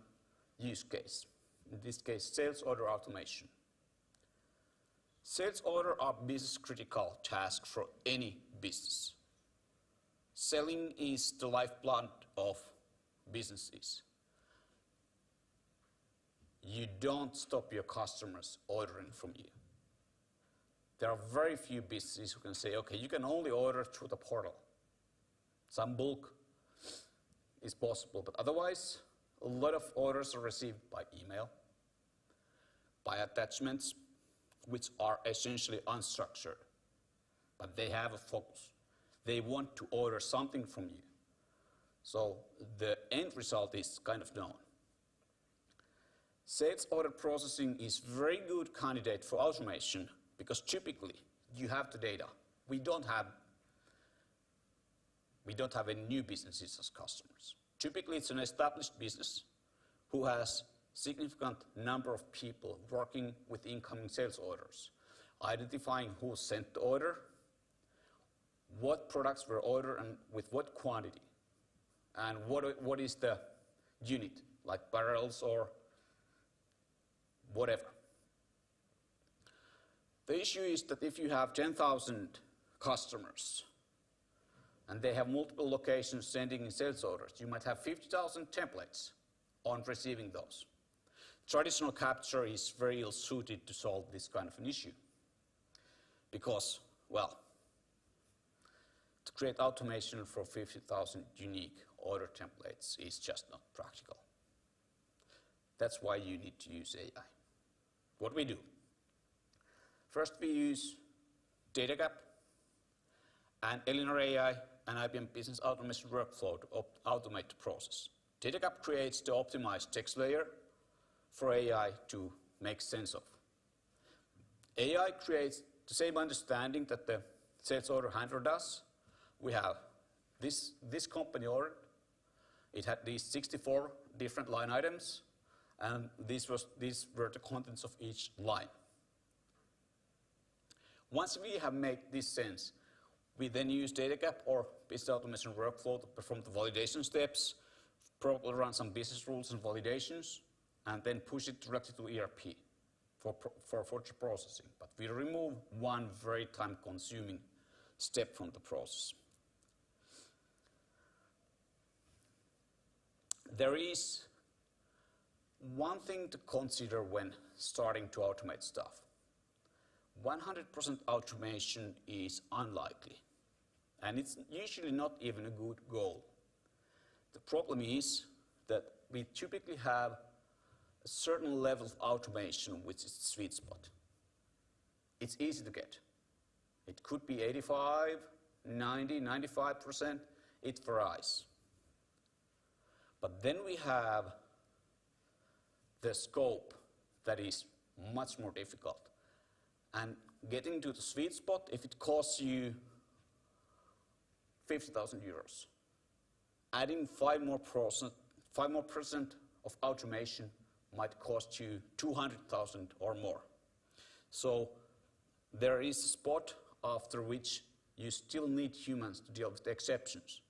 use case. In this case, sales order automation. Sales order are business critical tasks for any business. Selling is the lifeblood of businesses. You don't stop your customers ordering from you. There are very few businesses who can say, okay, you can only order through the portal. Some bulk is possible, but otherwise, a lot of orders are received by email, by attachments, which are essentially unstructured, but they have a focus. They want to order something from you. So the end result is kind of known. Sales order processing is very good candidate for automation because typically you have the data. We don't have any new businesses as customers. Typically it's an established business who has significant number of people working with incoming sales orders, identifying who sent the order, what products were ordered and with what quantity, and what is the unit, like barrels or whatever. The issue is that if you have 10,000 customers and they have multiple locations sending in sales orders, you might have 50,000 templates on receiving those. Traditional capture is very ill suited to solve this kind of an issue because, well, to create automation for 50,000 unique order templates is just not practical. That's why you need to use AI. What we do? First, we use DataGap and Elinar AI and IBM Business Automation workflow to automate the process. DataGap creates the optimized text layer for AI to make sense of. AI creates the same understanding that the sales order handler does. We have this company order. It had these 64 different line items, and these were the contents of each line. Once we have made this sense, we then use DataGap or Business Automation workflow to perform the validation steps, probably run some business rules and validations, and then push it directly to ERP for further processing. But we remove one very time-consuming step from the process. there is one thing to consider when starting to automate stuff. 100% automation is unlikely, and it's usually not even a good goal. The problem is that we typically have a certain level of automation which is the sweet spot. It's easy to get. It could be 85, 90, 95%, it varies. But then we have the scope that is much more difficult. And getting to the sweet spot, if it costs you 50,000 euros, adding 5% of automation might cost you 200,000 or more. So there is a spot after which you still need humans to deal with the exceptions.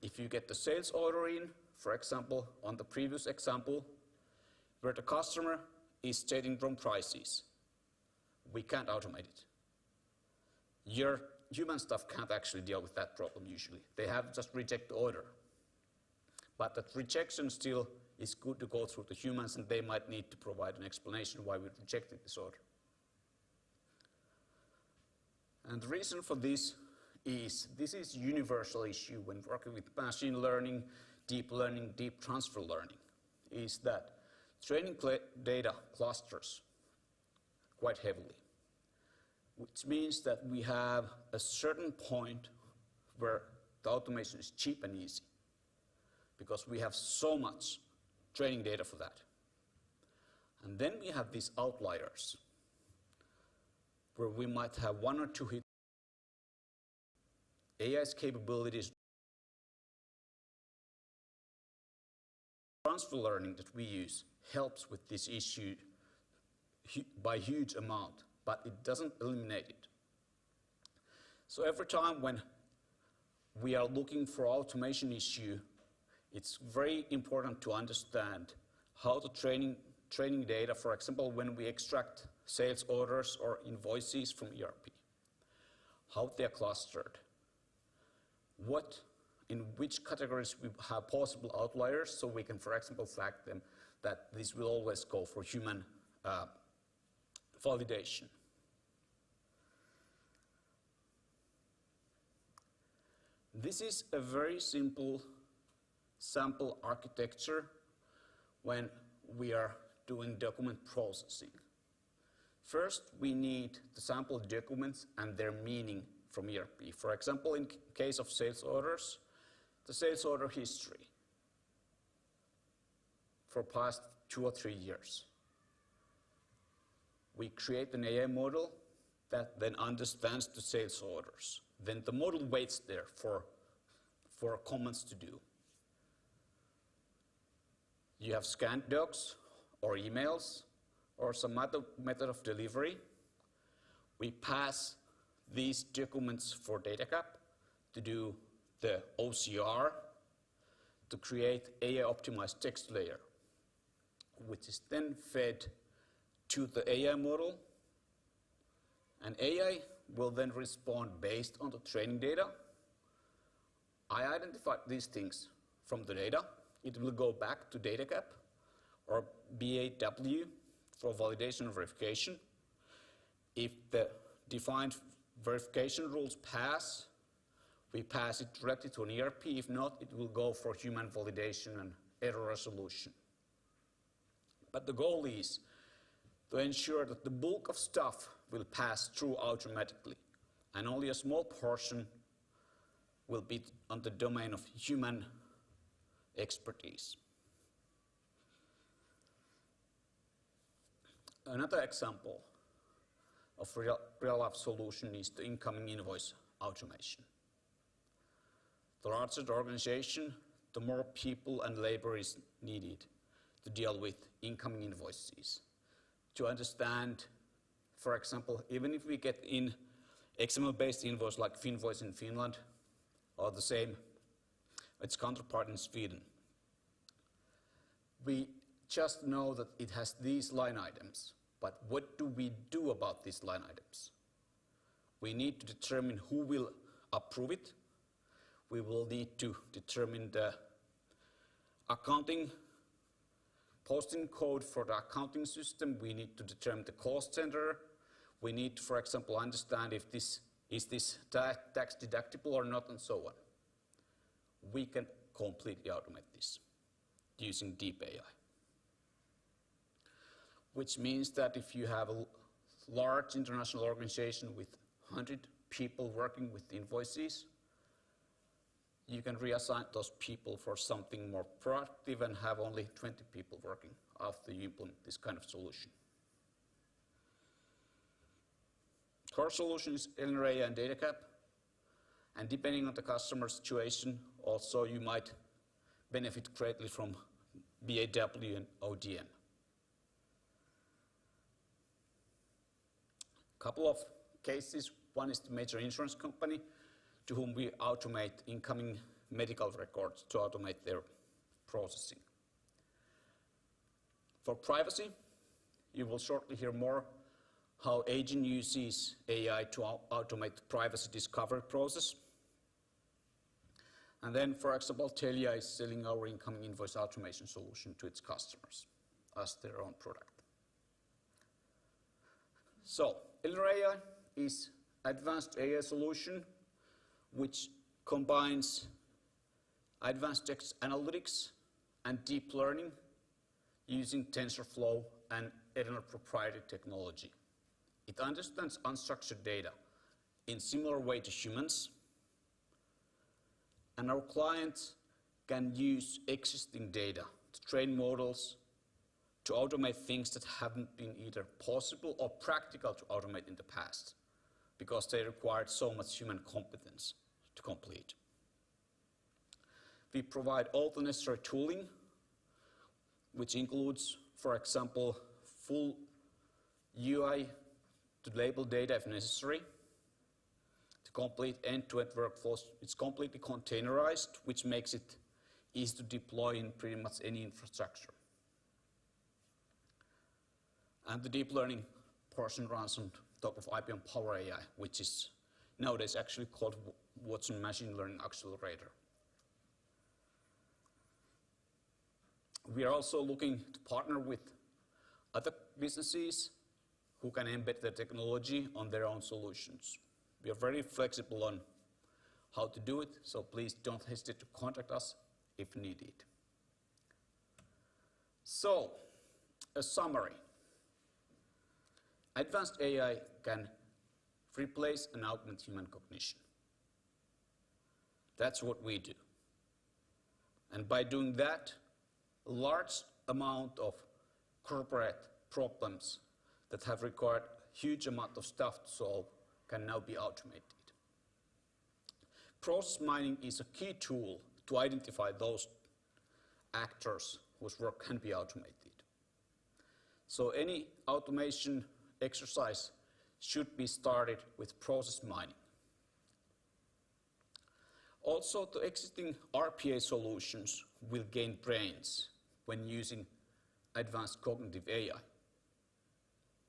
If you get the sales order in, for example, on the previous example, where the customer is stating wrong prices, we can't automate it. Your human staff can't actually deal with that problem usually. They have to just reject the order. But that rejection still is good to go through the humans, and they might need to provide an explanation why we rejected this order. And the reason for this is a universal issue when working with machine learning, deep transfer learning, is that training data clusters quite heavily, which means that we have a certain point where the automation is cheap and easy, because we have so much training data for that. And then we have these outliers, where we might have one or two hit. AI's capabilities, transfer learning that we use helps with this issue by a huge amount, but it doesn't eliminate it. So every time when we are looking for automation issue, it's very important to understand how the training data, for example, when we extract sales orders or invoices from ERP, how they're clustered, in which categories we have possible outliers, so we can, for example, flag them that this will always go for human validation. This is a very simple sample architecture when we are doing document processing. First, we need the sample documents and their meaning from ERP. For example, in case of sales orders, the sales order history for past 2 or 3 years. We create an AI model that then understands the sales orders. Then the model waits there for comments to do. You have scanned docs or emails or some other method of delivery. We pass these documents for DataCap to do the OCR to create AI-optimized text layer, which is then fed to the AI model, and AI will then respond based on the training data. I identified these things from the data. It will go back to DataCap or BAW for validation and verification. If the defined verification rules pass, we pass it directly to an ERP. If not, it will go for human validation and error resolution. But the goal is to ensure that the bulk of stuff will pass through automatically, and only a small portion will be on the domain of human expertise. Another example of real-life solution is the incoming invoice automation. The larger the organization, the more people and labor is needed to deal with incoming invoices. To understand, for example, even if we get in XML-based invoice like Finvoice in Finland, or the same, its counterpart in Sweden, we just know that it has these line items, but what do we do about these line items? We need to determine who will approve it. We will need to determine the accounting posting code for the accounting system. We need to determine the cost center. We need to, for example, understand if this is tax deductible or not, and so on. We can completely automate this using deep AI. Which means that if you have a large international organization with 100 people working with invoices, you can reassign those people for something more productive and have only 20 people working after you implement this kind of solution. Core solution is Elinar AI and DataCap, and depending on the customer situation, also you might benefit greatly from BAW and ODM. Couple of cases. One is the major insurance company to whom we automate incoming medical records to automate their processing. For privacy, you will shortly hear more how Aigine uses AI to automate the privacy discovery process. And then, for example, Telia is selling our incoming invoice automation solution to its customers as their own product. So, Elinar AI is advanced AI solution which combines advanced text analytics and deep learning using TensorFlow and Elinar proprietary technology. It understands unstructured data in similar way to humans, and our clients can use existing data to train models to automate things that haven't been either possible or practical to automate in the past, because they required so much human competence to complete. We provide all the necessary tooling, which includes, for example, full UI to label data if necessary, to complete end-to-end workflows. It's completely containerized, which makes it easy to deploy in pretty much any infrastructure. And the deep learning portion runs on top of IBM Power AI, which is nowadays actually called Watson Machine Learning Accelerator. We are also looking to partner with other businesses who can embed the technology on their own solutions. We are very flexible on how to do it, so please don't hesitate to contact us if needed. So, a summary. Advanced AI can replace and augment human cognition. That's what we do. And by doing that, a large amount of corporate problems that have required huge amount of stuff to solve can now be automated. Process mining is a key tool to identify those actors whose work can be automated. So any automation exercise should be started with process mining. Also, the existing RPA solutions will gain brains when using advanced cognitive AI,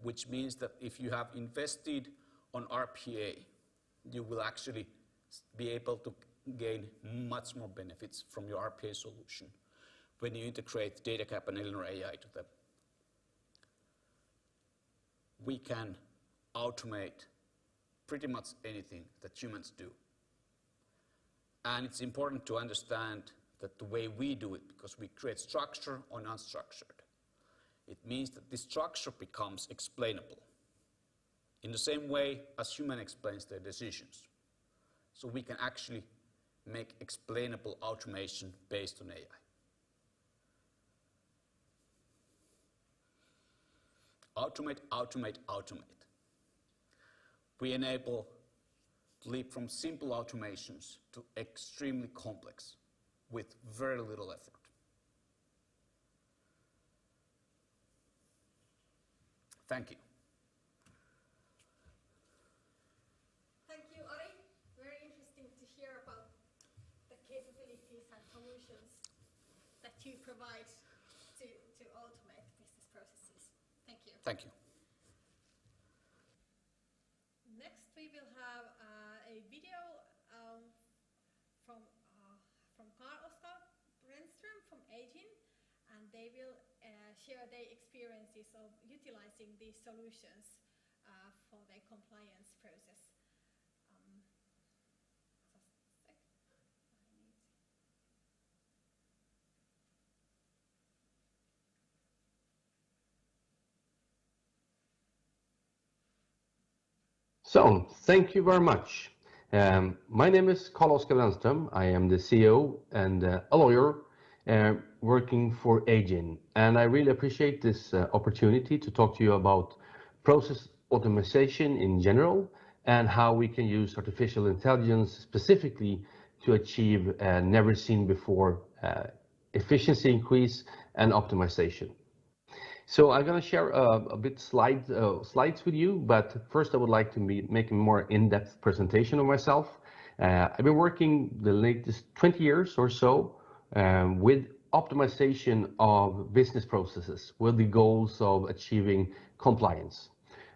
which means that if you have invested on RPA, you will actually be able to gain much more benefits from your RPA solution when you integrate DataCap and Elinar AI to them. We can automate pretty much anything that humans do. And it's important to understand that the way we do it, because we create structure on unstructured, it means that this structure becomes explainable in the same way as human explains their decisions. So we can actually make explainable automation based on AI. Automate, automate, automate. We enable to leap from simple automations to extremely complex with very little effort. Thank you. Thank you, Ari. Very interesting to hear about the capabilities and solutions that you provide to automate business processes. Thank you. Thank you. Next, we will have a video from Karl-Oskar Brännström from Aigine. share their experiences of utilizing these solutions for their compliance process. So, thank you very much. My name is Karl-Oskar Brännström. I am the CEO and a lawyer working for Aigine. And I really appreciate this opportunity to talk to you about process automation in general and how we can use artificial intelligence specifically to achieve never seen before efficiency increase and optimization. So I'm going to share a bit slides with you, but first I would like to make a more in-depth presentation of myself. I've been working the latest 20 years or so with optimization of business processes with the goals of achieving compliance.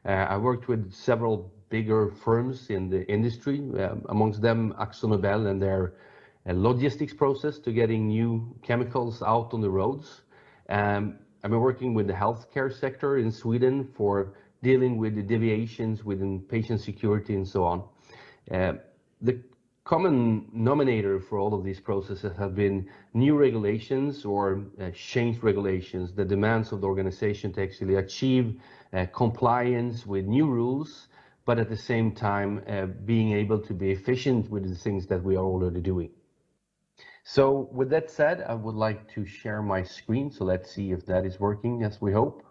I worked with several bigger firms in the industry, amongst them AkzoNobel and their logistics process to getting new chemicals out on the roads. I've been working with the healthcare sector in Sweden for dealing with the deviations within patient security and so on. The common denominator for all of these processes have been new regulations or changed regulations, the demands of the organization to actually achieve compliance with new rules, but at the same time being able to be efficient with the things that we are already doing. So with that said, I would like to share my screen. So let's see if that is working as we hope.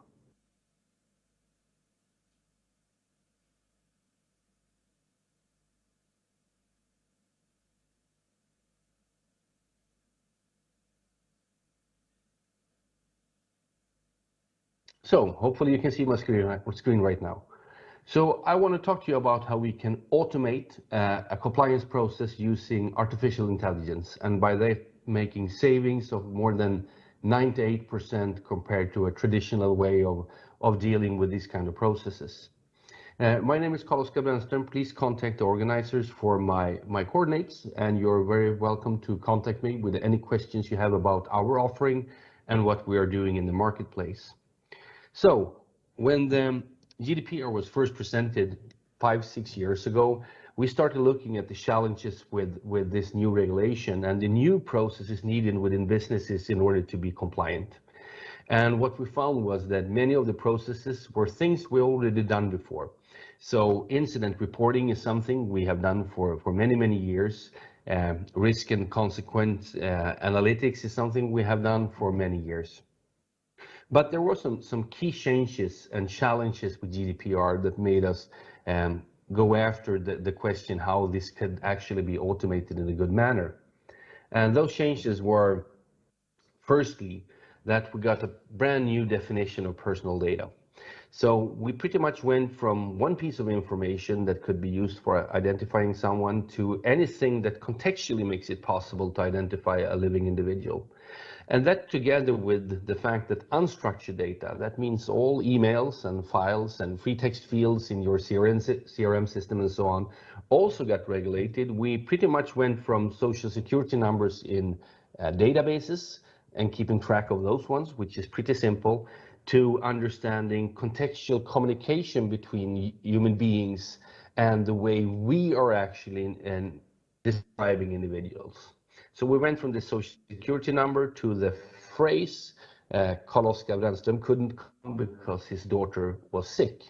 So hopefully you can see my screen right now. So I want to talk to you about how we can automate a compliance process using artificial intelligence, and by that making savings of more than 98% compared to a traditional way of dealing with these kind of processes. My name is Karl-Oskar Brännström. Please contact the organizers for my coordinates, and you're very welcome to contact me with any questions you have about our offering and what we are doing in the marketplace. So when the GDPR was first presented 5-6 years ago, we started looking at the challenges with this new regulation and the new processes needed within businesses in order to be compliant. And what we found was that many of the processes were things we already done before. So incident reporting is something we have done for many years. Risk and consequence analytics is something we have done for many years. But there were some key changes and challenges with GDPR that made us go after the question how this could actually be automated in a good manner. And those changes were, firstly, that we got a brand new definition of personal data. So we pretty much went from one piece of information that could be used for identifying someone to anything that contextually makes it possible to identify a living individual. And that, together with the fact that unstructured data, that means all emails and files and free text fields in your CRM system and so on, also got regulated. We pretty much went from social security numbers in databases and keeping track of those ones, which is pretty simple, to understanding contextual communication between human beings and the way we are actually describing individuals. So we went from the social security number to the phrase, Karl-Oskar Brännström couldn't come because his daughter was sick.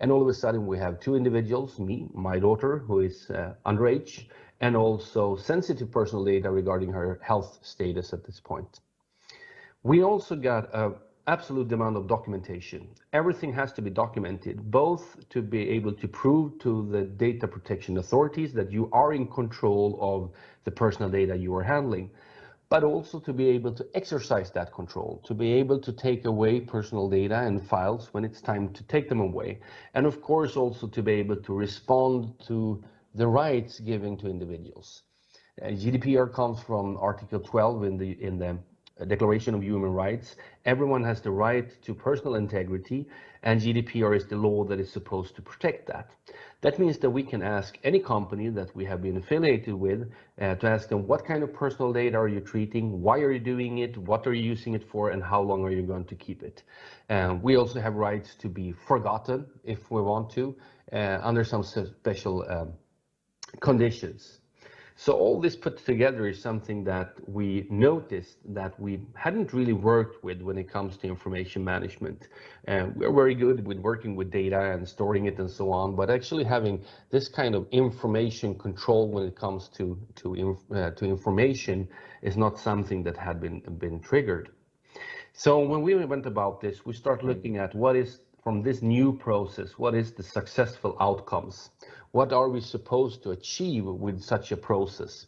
And all of a sudden we have two individuals, me, my daughter, who is underage, and also sensitive personal data regarding her health status at this point. We also got an absolute demand of documentation. Everything has to be documented, both to be able to prove to the data protection authorities that you are in control of the personal data you are handling, but also to be able to exercise that control, to be able to take away personal data and files when it's time to take them away. And of course, also to be able to respond to the rights given to individuals. GDPR comes from Article 12 in the Declaration of Human Rights, everyone has the right to personal integrity, and GDPR is the law that is supposed to protect that. That means that we can ask any company that we have been affiliated with to ask them, what kind of personal data are you treating, why are you doing it, what are you using it for, and how long are you going to keep it. We also have rights to be forgotten if we want to, under some special conditions. So all this put together is something that we noticed that we hadn't really worked with when it comes to information management. We're very good with working with data and storing it and so on, but actually having this kind of information control when it comes to information is not something that had been triggered. So when we went about this, we start looking at what is, from this new process, what is the successful outcomes? What are we supposed to achieve with such a process?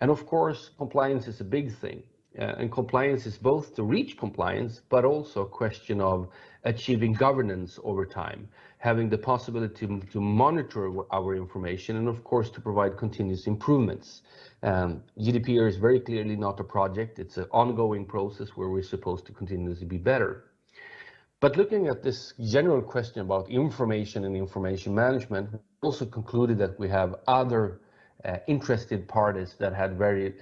And of course, compliance is a big thing. And compliance is both to reach compliance, but also a question of achieving governance over time, having the possibility to monitor our information, and of course, to provide continuous improvements. GDPR is very clearly not a project. It's an ongoing process where we're supposed to continuously be better. But looking at this general question about information and information management, we also concluded that we have other interested parties that had very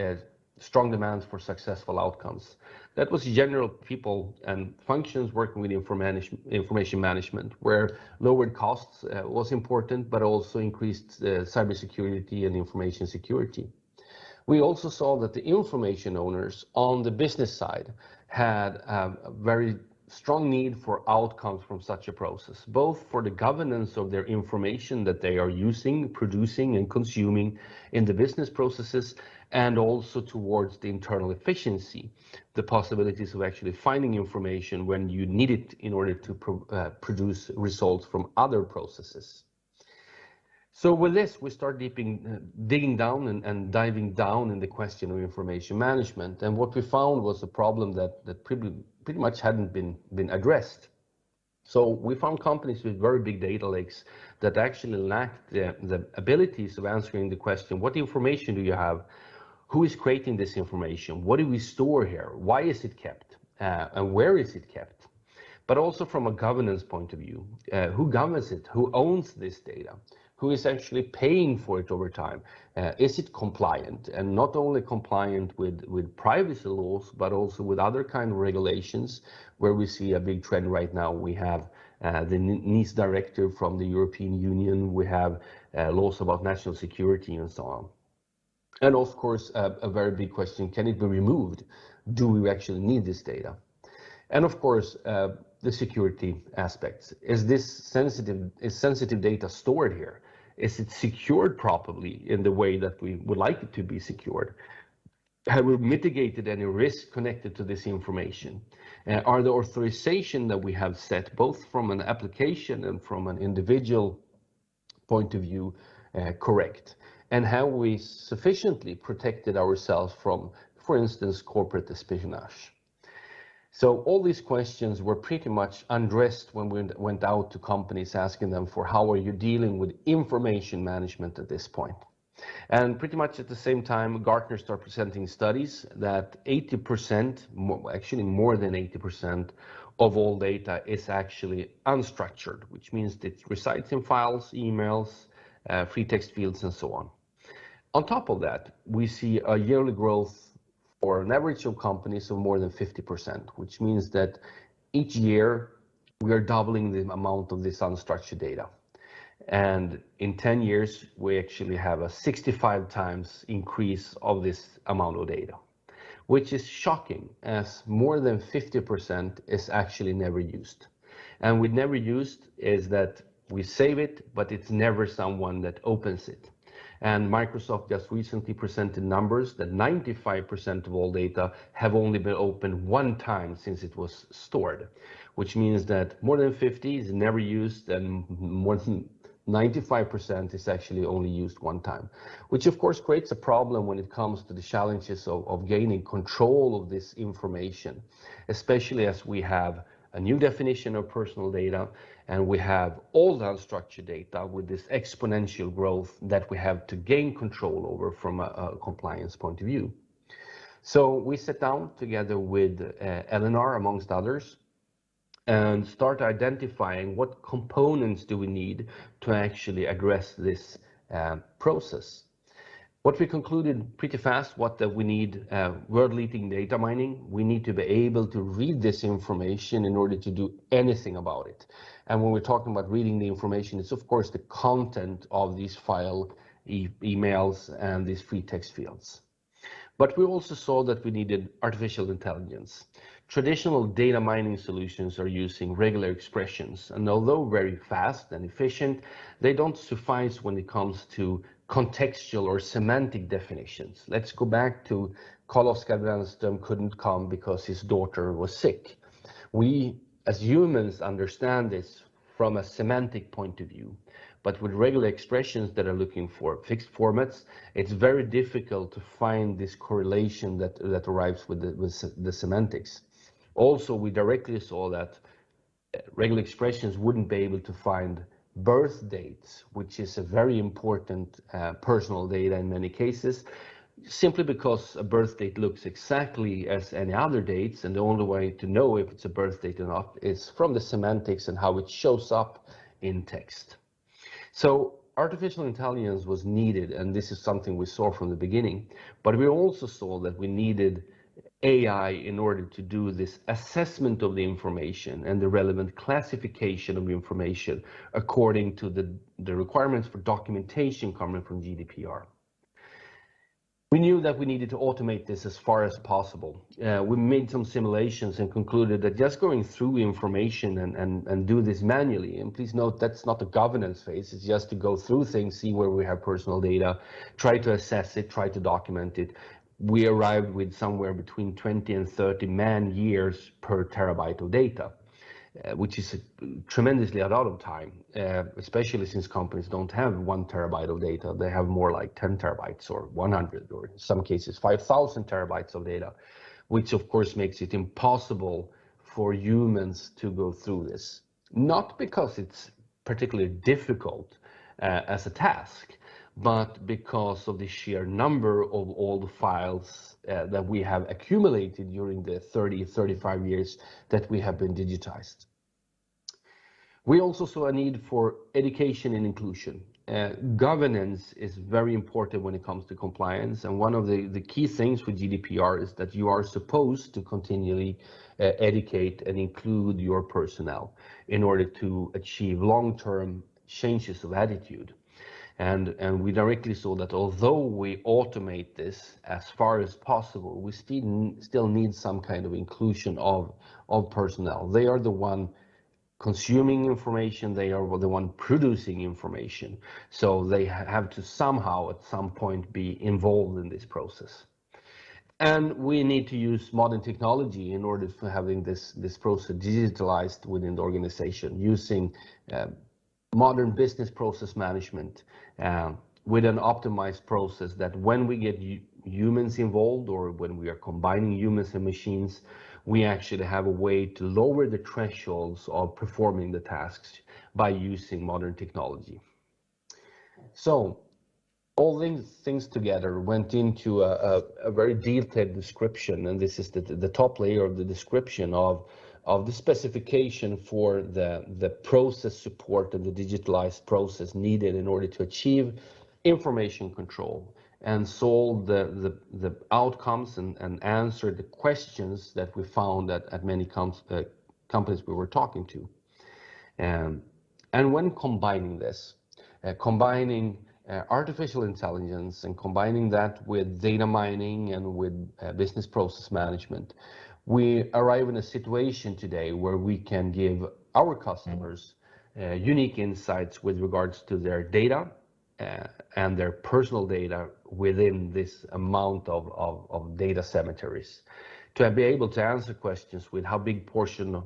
strong demands for successful outcomes. That was general people and functions working with information management, where lowered costs was important, but also increased cybersecurity and information security. We also saw that the information owners on the business side had a very strong need for outcomes from such a process, both for the governance of their information that they are using, producing, and consuming in the business processes, and also towards the internal efficiency, the possibilities of actually finding information when you need it in order to produce results from other processes. So with this, we start digging down and diving down in the question of information management. And what we found was a problem that pretty much hadn't been addressed. So we found companies with very big data lakes that actually lacked the abilities of answering the question, what information do you have? Who is creating this information? What do we store here? Why is it kept? And where is it kept? But also from a governance point of view, who governs it? Who owns this data? Who is actually paying for it over time? Is it compliant? And not only compliant with privacy laws, but also with other kind of regulations, where we see a big trend right now. We have the NIS directive from the European Union. We have laws about national security and so on. And of course, a very big question, can it be removed? Do we actually need this data? And of course, the security aspects. Is sensitive data stored here? Is it secured properly in the way that we would like it to be secured? Have we mitigated any risk connected to this information? Are the authorization that we have set, both from an application and from an individual point of view, correct? And have we sufficiently protected ourselves from, for instance, corporate espionage? So all these questions were pretty much undressed when we went out to companies asking them for how are you dealing with information management at this point. And pretty much at the same time, Gartner started presenting studies that 80%, actually more than 80% of all data is actually unstructured, which means that it resides in files, emails, free text fields, and so on. On top of that, we see a yearly growth for an average of companies of more than 50%, which means that each year we are doubling the amount of this unstructured data. And in 10 years, we actually have a 65 times increase of this amount of data, which is shocking, as more than 50% is actually never used. And with never used is that we save it, but it's never someone that opens it. And Microsoft just recently presented numbers that 95% of all data have only been opened one time since it was stored, which means that more than 50 is never used and more than 95% is actually only used one time, which of course creates a problem when it comes to the challenges of gaining control of this information, especially as we have a new definition of personal data, and we have all the unstructured data with this exponential growth that we have to gain control over from a compliance point of view. So we sat down together with Elinar, amongst others, and start identifying what components do we need to actually address this process. What we concluded pretty fast was that we need world-leading data mining. We need to be able to read this information in order to do anything about it. And when we're talking about reading the information, it's of course the content of these file, emails, and these free text fields. But we also saw that we needed artificial intelligence. Traditional data mining solutions are using regular expressions, and although very fast and efficient, they don't suffice when it comes to contextual or semantic definitions. Let's go back to Karl-Oskar Brännström couldn't come because his daughter was sick. We, as humans, understand this from a semantic point of view. But with regular expressions that are looking for fixed formats, it's very difficult to find this correlation that arrives with the semantics. Also, we directly saw that regular expressions wouldn't be able to find birth dates, which is a very important personal data in many cases, simply because a birth date looks exactly as any other dates, and the only way to know if it's a birth date or not is from the semantics and how it shows up in text. So artificial intelligence was needed, and this is something we saw from the beginning, but we also saw that we needed AI in order to do this assessment of the information and the relevant classification of information according to the requirements for documentation coming from GDPR. We knew that we needed to automate this as far as possible. We made some simulations and concluded that just going through information and do this manually, and please note that's not the governance phase, it's just to go through things, see where we have personal data, try to assess it, try to document it. We arrived with somewhere between 20 and 30 man-years per terabyte of data, which is tremendously a lot of time, especially since companies don't have 1 terabyte of data. They have more like 10 terabytes or 100, or in some cases 5,000 terabytes of data, which of course makes it impossible for humans to go through this. Not because it's particularly difficult as a task, but because of the sheer number of all the files that we have accumulated during the 35 years that we have been digitized. We also saw a need for education and inclusion. Governance is very important when it comes to compliance, and one of the key things with GDPR is that you are supposed to continually educate and include your personnel in order to achieve long-term changes of attitude. And we directly saw that although we automate this as far as possible, we still need some kind of inclusion of personnel. They are the one consuming information, they are the one producing information. So they have to somehow at some point be involved in this process. And we need to use modern technology in order for having this process digitalized within the organization, using modern business process management with an optimized process that when we get humans involved or when we are combining humans and machines, we actually have a way to lower the thresholds of performing the tasks by using modern technology. So all these things together went into a very detailed description, and this is the top layer of the description of the specification for the process support and the digitalized process needed in order to achieve information control and solve the outcomes and answer the questions that we found at many companies we were talking to. And when combining this, combining artificial intelligence and combining that with data mining and with business process management, we arrive in a situation today where we can give our customers unique insights with regards to their data and their personal data within this amount of data cemeteries. To be able to answer questions with how big portion of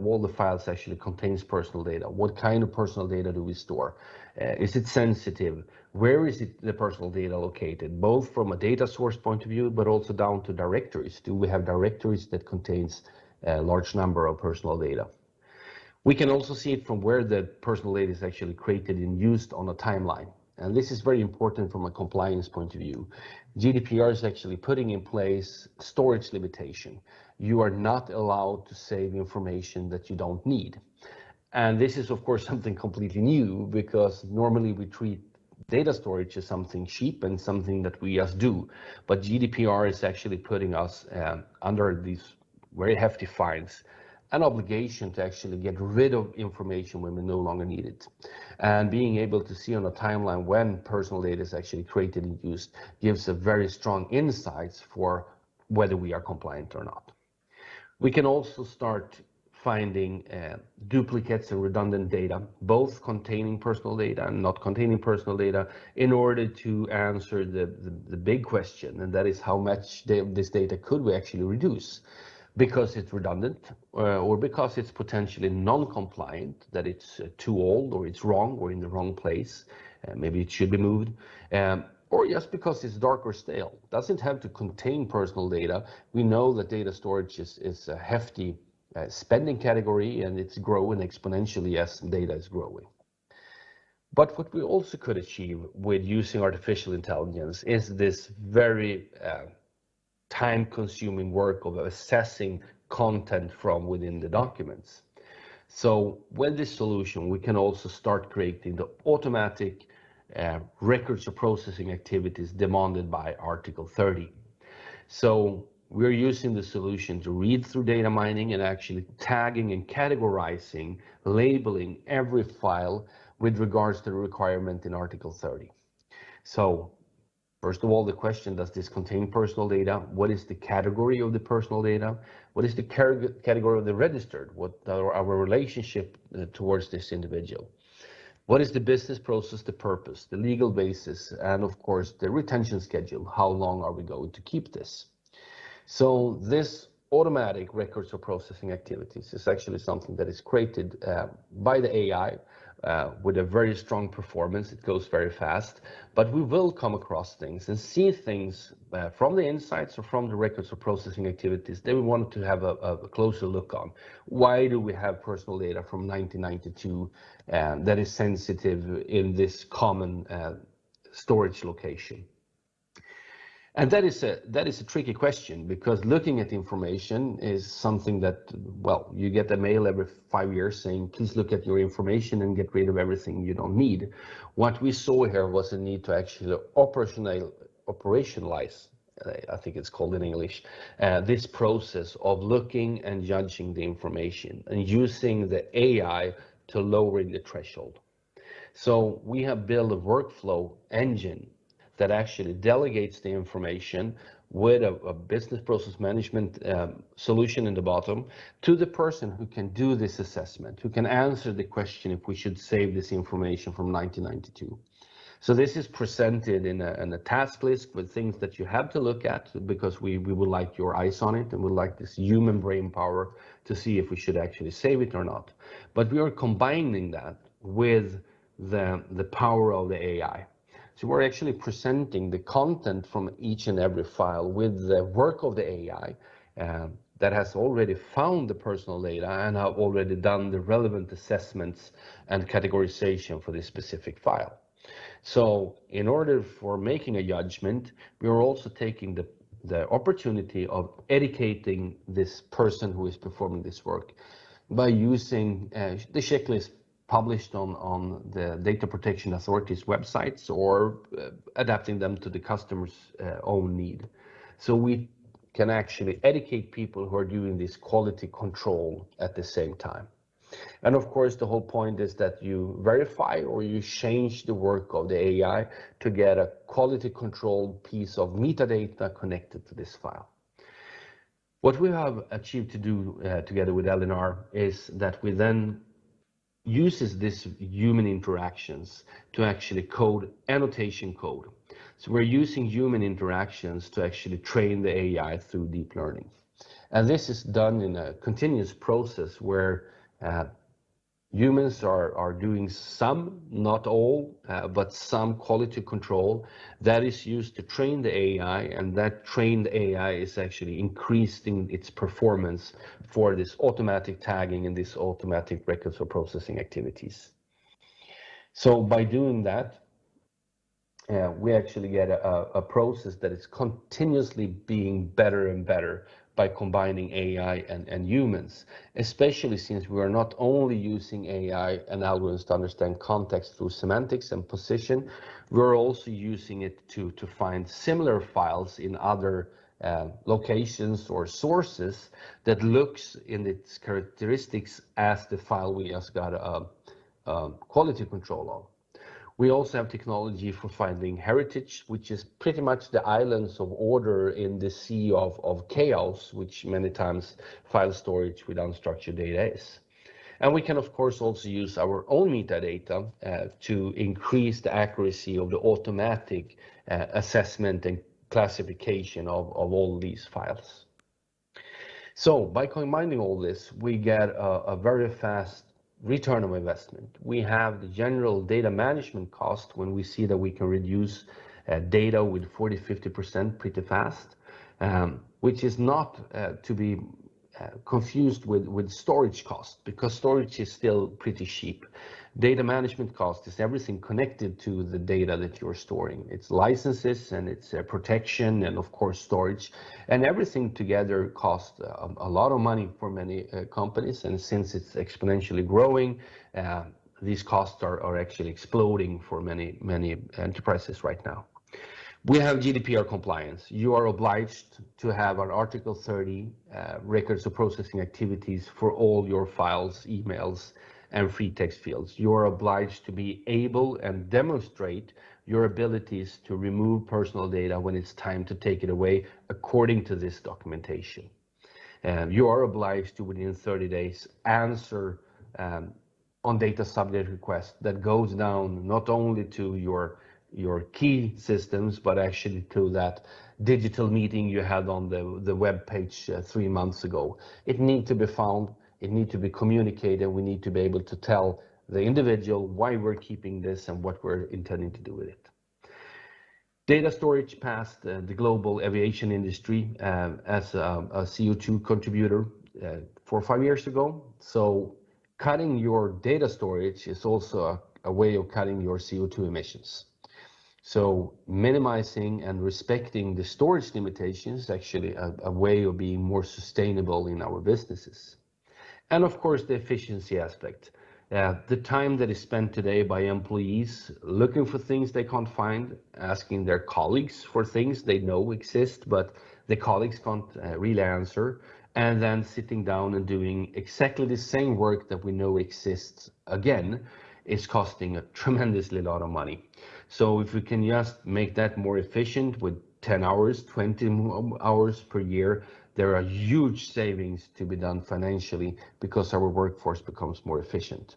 all the files actually contains personal data, what kind of personal data do we store, is it sensitive, where is the personal data located, both from a data source point of view, but also down to directories. Do we have directories that contains a large number of personal data? We can also see it from where the personal data is actually created and used on a timeline. And this is very important from a compliance point of view. GDPR is actually putting in place storage limitation. You are not allowed to save information that you don't need. And this is, of course, something completely new, because normally we treat data storage as something cheap and something that we just do. But GDPR is actually putting us under these very hefty fines, an obligation to actually get rid of information when we no longer need it. And being able to see on a timeline when personal data is actually created and used gives a very strong insights for whether we are compliant or not. We can also start finding duplicates and redundant data, both containing personal data and not containing personal data, in order to answer the big question, and that is how much this data could we actually reduce, because it's redundant or because it's potentially non-compliant, that it's too old or it's wrong or in the wrong place, maybe it should be moved, or just because it's dark or stale. It doesn't have to contain personal data. We know that data storage is a hefty spending category, and it's growing exponentially as data is growing. But what we also could achieve with using artificial intelligence is this very time-consuming work of assessing content from within the documents. So with this solution, we can also start creating the automatic records or processing activities demanded by Article 30. So we're using the solution to read through data mining and actually tagging and categorizing, labeling every file with regards to the requirement in Article 30. So first of all, the question, does this contain personal data? What is the category of the personal data? What is the category of the registered? What are our relationship towards this individual? What is the business process, the purpose, the legal basis, and of course the retention schedule? How long are we going to keep this? So this automatic records or processing activities is actually something that is created by the AI with a very strong performance. It goes very fast, but we will come across things and see things from the insights or from the records or processing activities that we want to have a closer look on. Why do we have personal data from 1992 that is sensitive in this common storage location? And that is a tricky question, because looking at information is something that, well, you get a mail every 5 years saying, please look at your information and get rid of everything you don't need. What we saw here was a need to actually operationalize, I think it's called in English, this process of looking and judging the information and using the AI to lowering the threshold. So we have built a workflow engine that actually delegates the information with a business process management solution in the bottom to the person who can do this assessment, who can answer the question if we should save this information from 1992. So this is presented in a task list with things that you have to look at, because we would like your eyes on it and would like this human brain power to see if we should actually save it or not. But we are combining that with the power of the AI. So we're actually presenting the content from each and every file with the work of the AI that has already found the personal data and have already done the relevant assessments and categorization for this specific file. So in order for making a judgment, we are also taking the opportunity of educating this person who is performing this work by using the checklist published on the Data Protection Authority's websites, or adapting them to the customer's own need. So we can actually educate people who are doing this quality control at the same time. And of course, the whole point is that you verify or you change the work of the AI to get a quality control piece of metadata connected to this file. What we have achieved to do together with Elinar is that we then uses this human interactions to actually code annotation code. So we're using human interactions to actually train the AI through deep learning. And this is done in a continuous process where humans are doing some, not all, but some quality control that is used to train the AI, and that trained AI is actually increasing its performance for this automatic tagging and this automatic records or processing activities. So by doing that, we actually get a process that is continuously being better and better by combining AI and humans, especially since we are not only using AI and algorithms to understand context through semantics and position, we're also using it to find similar files in other locations or sources that looks in its characteristics as the file we just got quality control of. We also have technology for finding heritage, which is pretty much the islands of order in the sea of chaos, which many times file storage with unstructured data is. And we can, of course, also use our own metadata to increase the accuracy of the automatic assessment and classification of all these files. So by combining all this, we get a very fast return of investment. We have the general data management cost when we see that we can reduce data with 40-50% pretty fast, which is not to be confused with storage cost, because storage is still pretty cheap. Data management cost is everything connected to the data that you're storing. It's licenses and it's protection and of course storage, and everything together costs a lot of money for many companies. And since it's exponentially growing, these costs are actually exploding for many enterprises right now. We have GDPR compliance. You are obliged to have an Article 30 records of processing activities for all your files, emails, and free text fields. You are obliged to be able and demonstrate your abilities to remove personal data when it's time to take it away according to this documentation. You are obliged to, within 30 days, answer on data subject request that goes down not only to your key systems, but actually to that digital meeting you had on the web page 3 months ago. It needs to be found, it needs to be communicated, we need to be able to tell the individual why we're keeping this and what we're intending to do with it. Data storage passed the global aviation industry as a CO2 contributor 4 or 5 years ago. So cutting your data storage is also a way of cutting your CO2 emissions. So minimizing and respecting the storage limitations is actually a way of being more sustainable in our businesses. And of course, the efficiency aspect. The time that is spent today by employees looking for things they can't find, asking their colleagues for things they know exist, but the colleagues can't really answer, and then sitting down and doing exactly the same work that we know exists again, is costing a tremendously lot of money. So if we can just make that more efficient with 10 hours, 20 hours per year, there are huge savings to be done financially because our workforce becomes more efficient.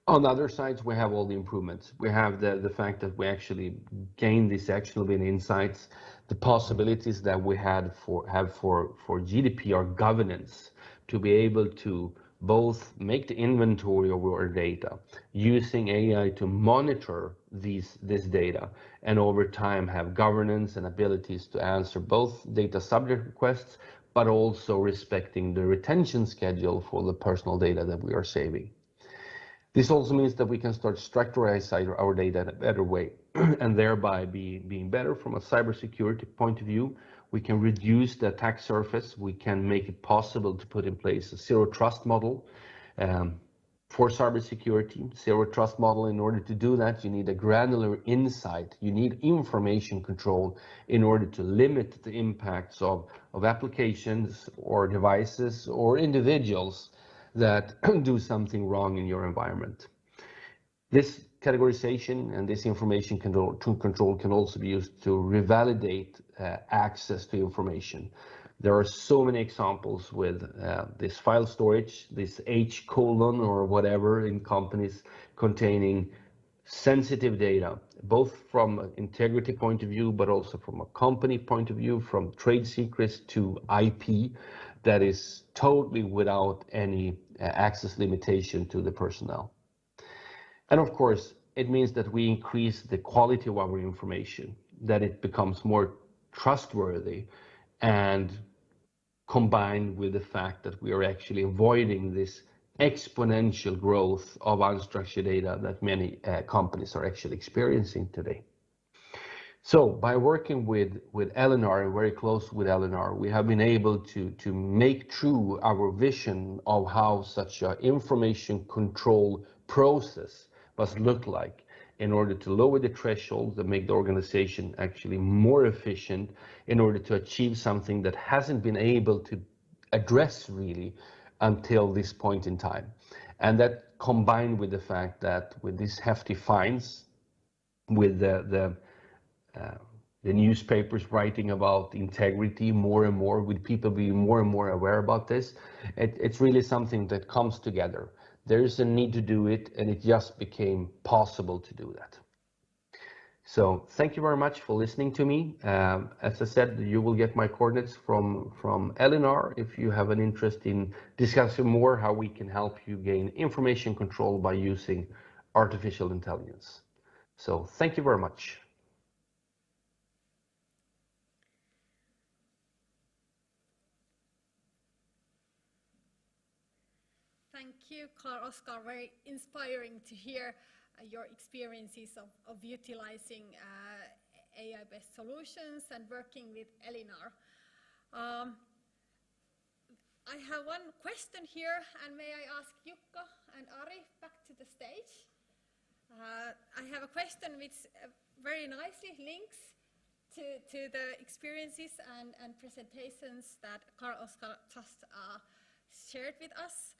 On the other sides, we have all the improvements. We have the fact that we actually gain these actionable insights, the possibilities that we have for GDPR governance, to be able to both make the inventory of our data, using AI to monitor this data, and over time have governance and abilities to answer both data subject requests, but also respecting the retention schedule for the personal data that we are saving. This also means that we can start structurizing our data in a better way and thereby being better from a cybersecurity point of view. We can reduce the attack surface. We can make it possible to put in place a zero trust model for cybersecurity. Zero trust model, in order to do that, you need a granular insight. You need information control in order to limit the impacts of applications or devices or individuals that do something wrong in your environment. This categorization and this information control can also be used to revalidate access to information. There are so many examples with this file storage, this H: or whatever in companies containing sensitive data, both from an integrity point of view, but also from a company point of view, from trade secrets to IP, that is totally without any access limitation to the personnel. And of course, it means that we increase the quality of our information, that it becomes more trustworthy, and combined with the fact that we are actually avoiding this exponential growth of unstructured data that many companies are actually experiencing today. So by working with Elinar and very close with Elinar, we have been able to make true our vision of how such an information control process must look like in order to lower the thresholds and make the organization actually more efficient in order to achieve something that hasn't been able to address really until this point in time. And that combined with the fact that with these hefty fines, with the newspapers writing about integrity more and more, with people being more and more aware about this, it's really something that comes together. There is a need to do it, and it just became possible to do that. So thank you very much for listening to me. As I said, you will get my coordinates from Elinar if you have an interest in discussing more how we can help you gain information control by using artificial intelligence. So thank you very much. Thank you, Karl-Oskar. Very inspiring to hear your experiences of utilizing AI-based solutions and working with Elinar. I have one question here, and may I ask Jukka and Ari back to the stage? I have a question which very nicely links to the experiences and presentations that Karl-Oskar just shared with us.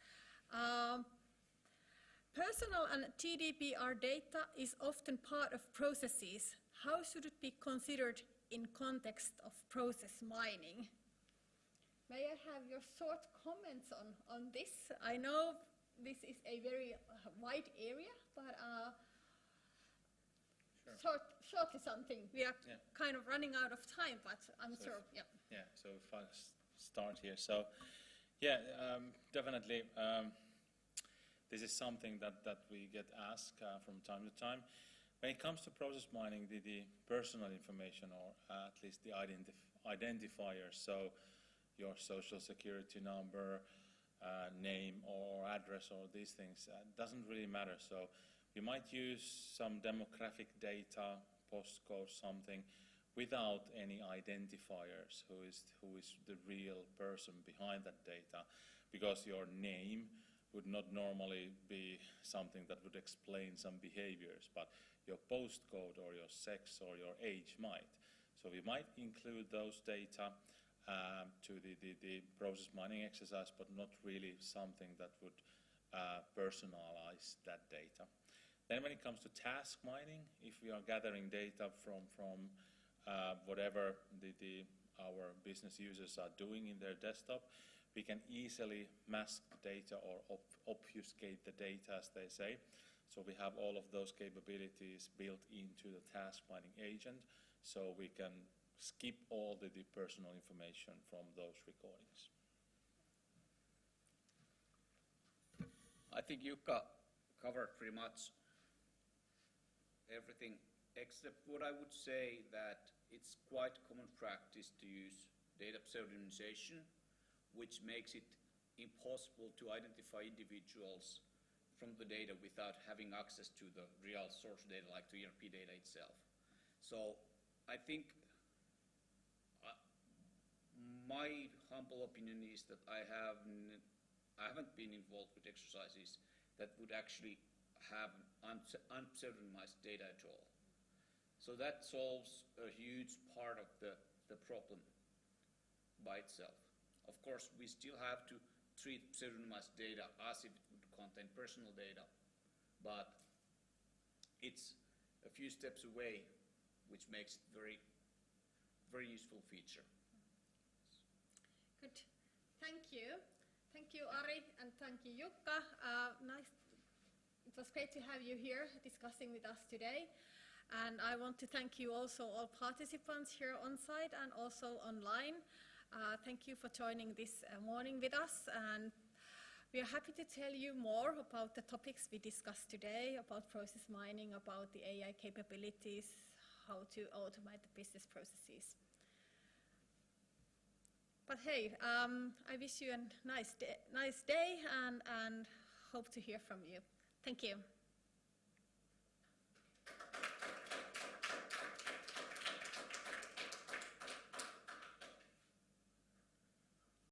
Personal and GDPR data is often part of processes. How should it be considered in context of process mining? May I have your short comments on this? I know this is a very wide area, but Sure. shortly something. We are kind of running out of time, but I'm sure. So if I start here. So definitely this is something that we get asked from time to time. When it comes to process mining, the personal information, or at least the identifiers, so your social security number, name or address, or these things, doesn't really matter. So we might use some demographic data, postcode, something, without any identifiers, who is the real person behind that data, because your name would not normally be something that would explain some behaviors, but your postcode or your sex or your age might. So we might include those data to the process mining exercise, but not really something that would personalize that data. Then when it comes to task mining, if we are gathering data from whatever our business users are doing in their desktop, we can easily mask data or obfuscate the data, as they say. So we have all of those capabilities built into the task mining agent, so we can skip all the personal information from those recordings. I think Jukka covered pretty much everything, except what I would say that it's quite common practice to use data pseudonymization, which makes it impossible to identify individuals from the data without having access to the real source data, like the ERP data itself. So I think my humble opinion is that I haven't been involved with exercises that would actually have unpseudonymized data at all. So that solves a huge part of the problem by itself. Of course, we still have to treat pseudonymized data as if it would contain personal data, but it's a few steps away, which makes it very, very useful feature. Good. Thank you. Thank you, Ari, and thank you, Jukka. It was great to have you here discussing with us today. And I want to thank you also, all participants here on site and also online. Thank you for joining this morning with us, and we are happy to tell you more about the topics we discussed today, about process mining, about the AI capabilities, how to automate the business processes. But hey, I wish you a nice day and hope to hear from you. Thank you.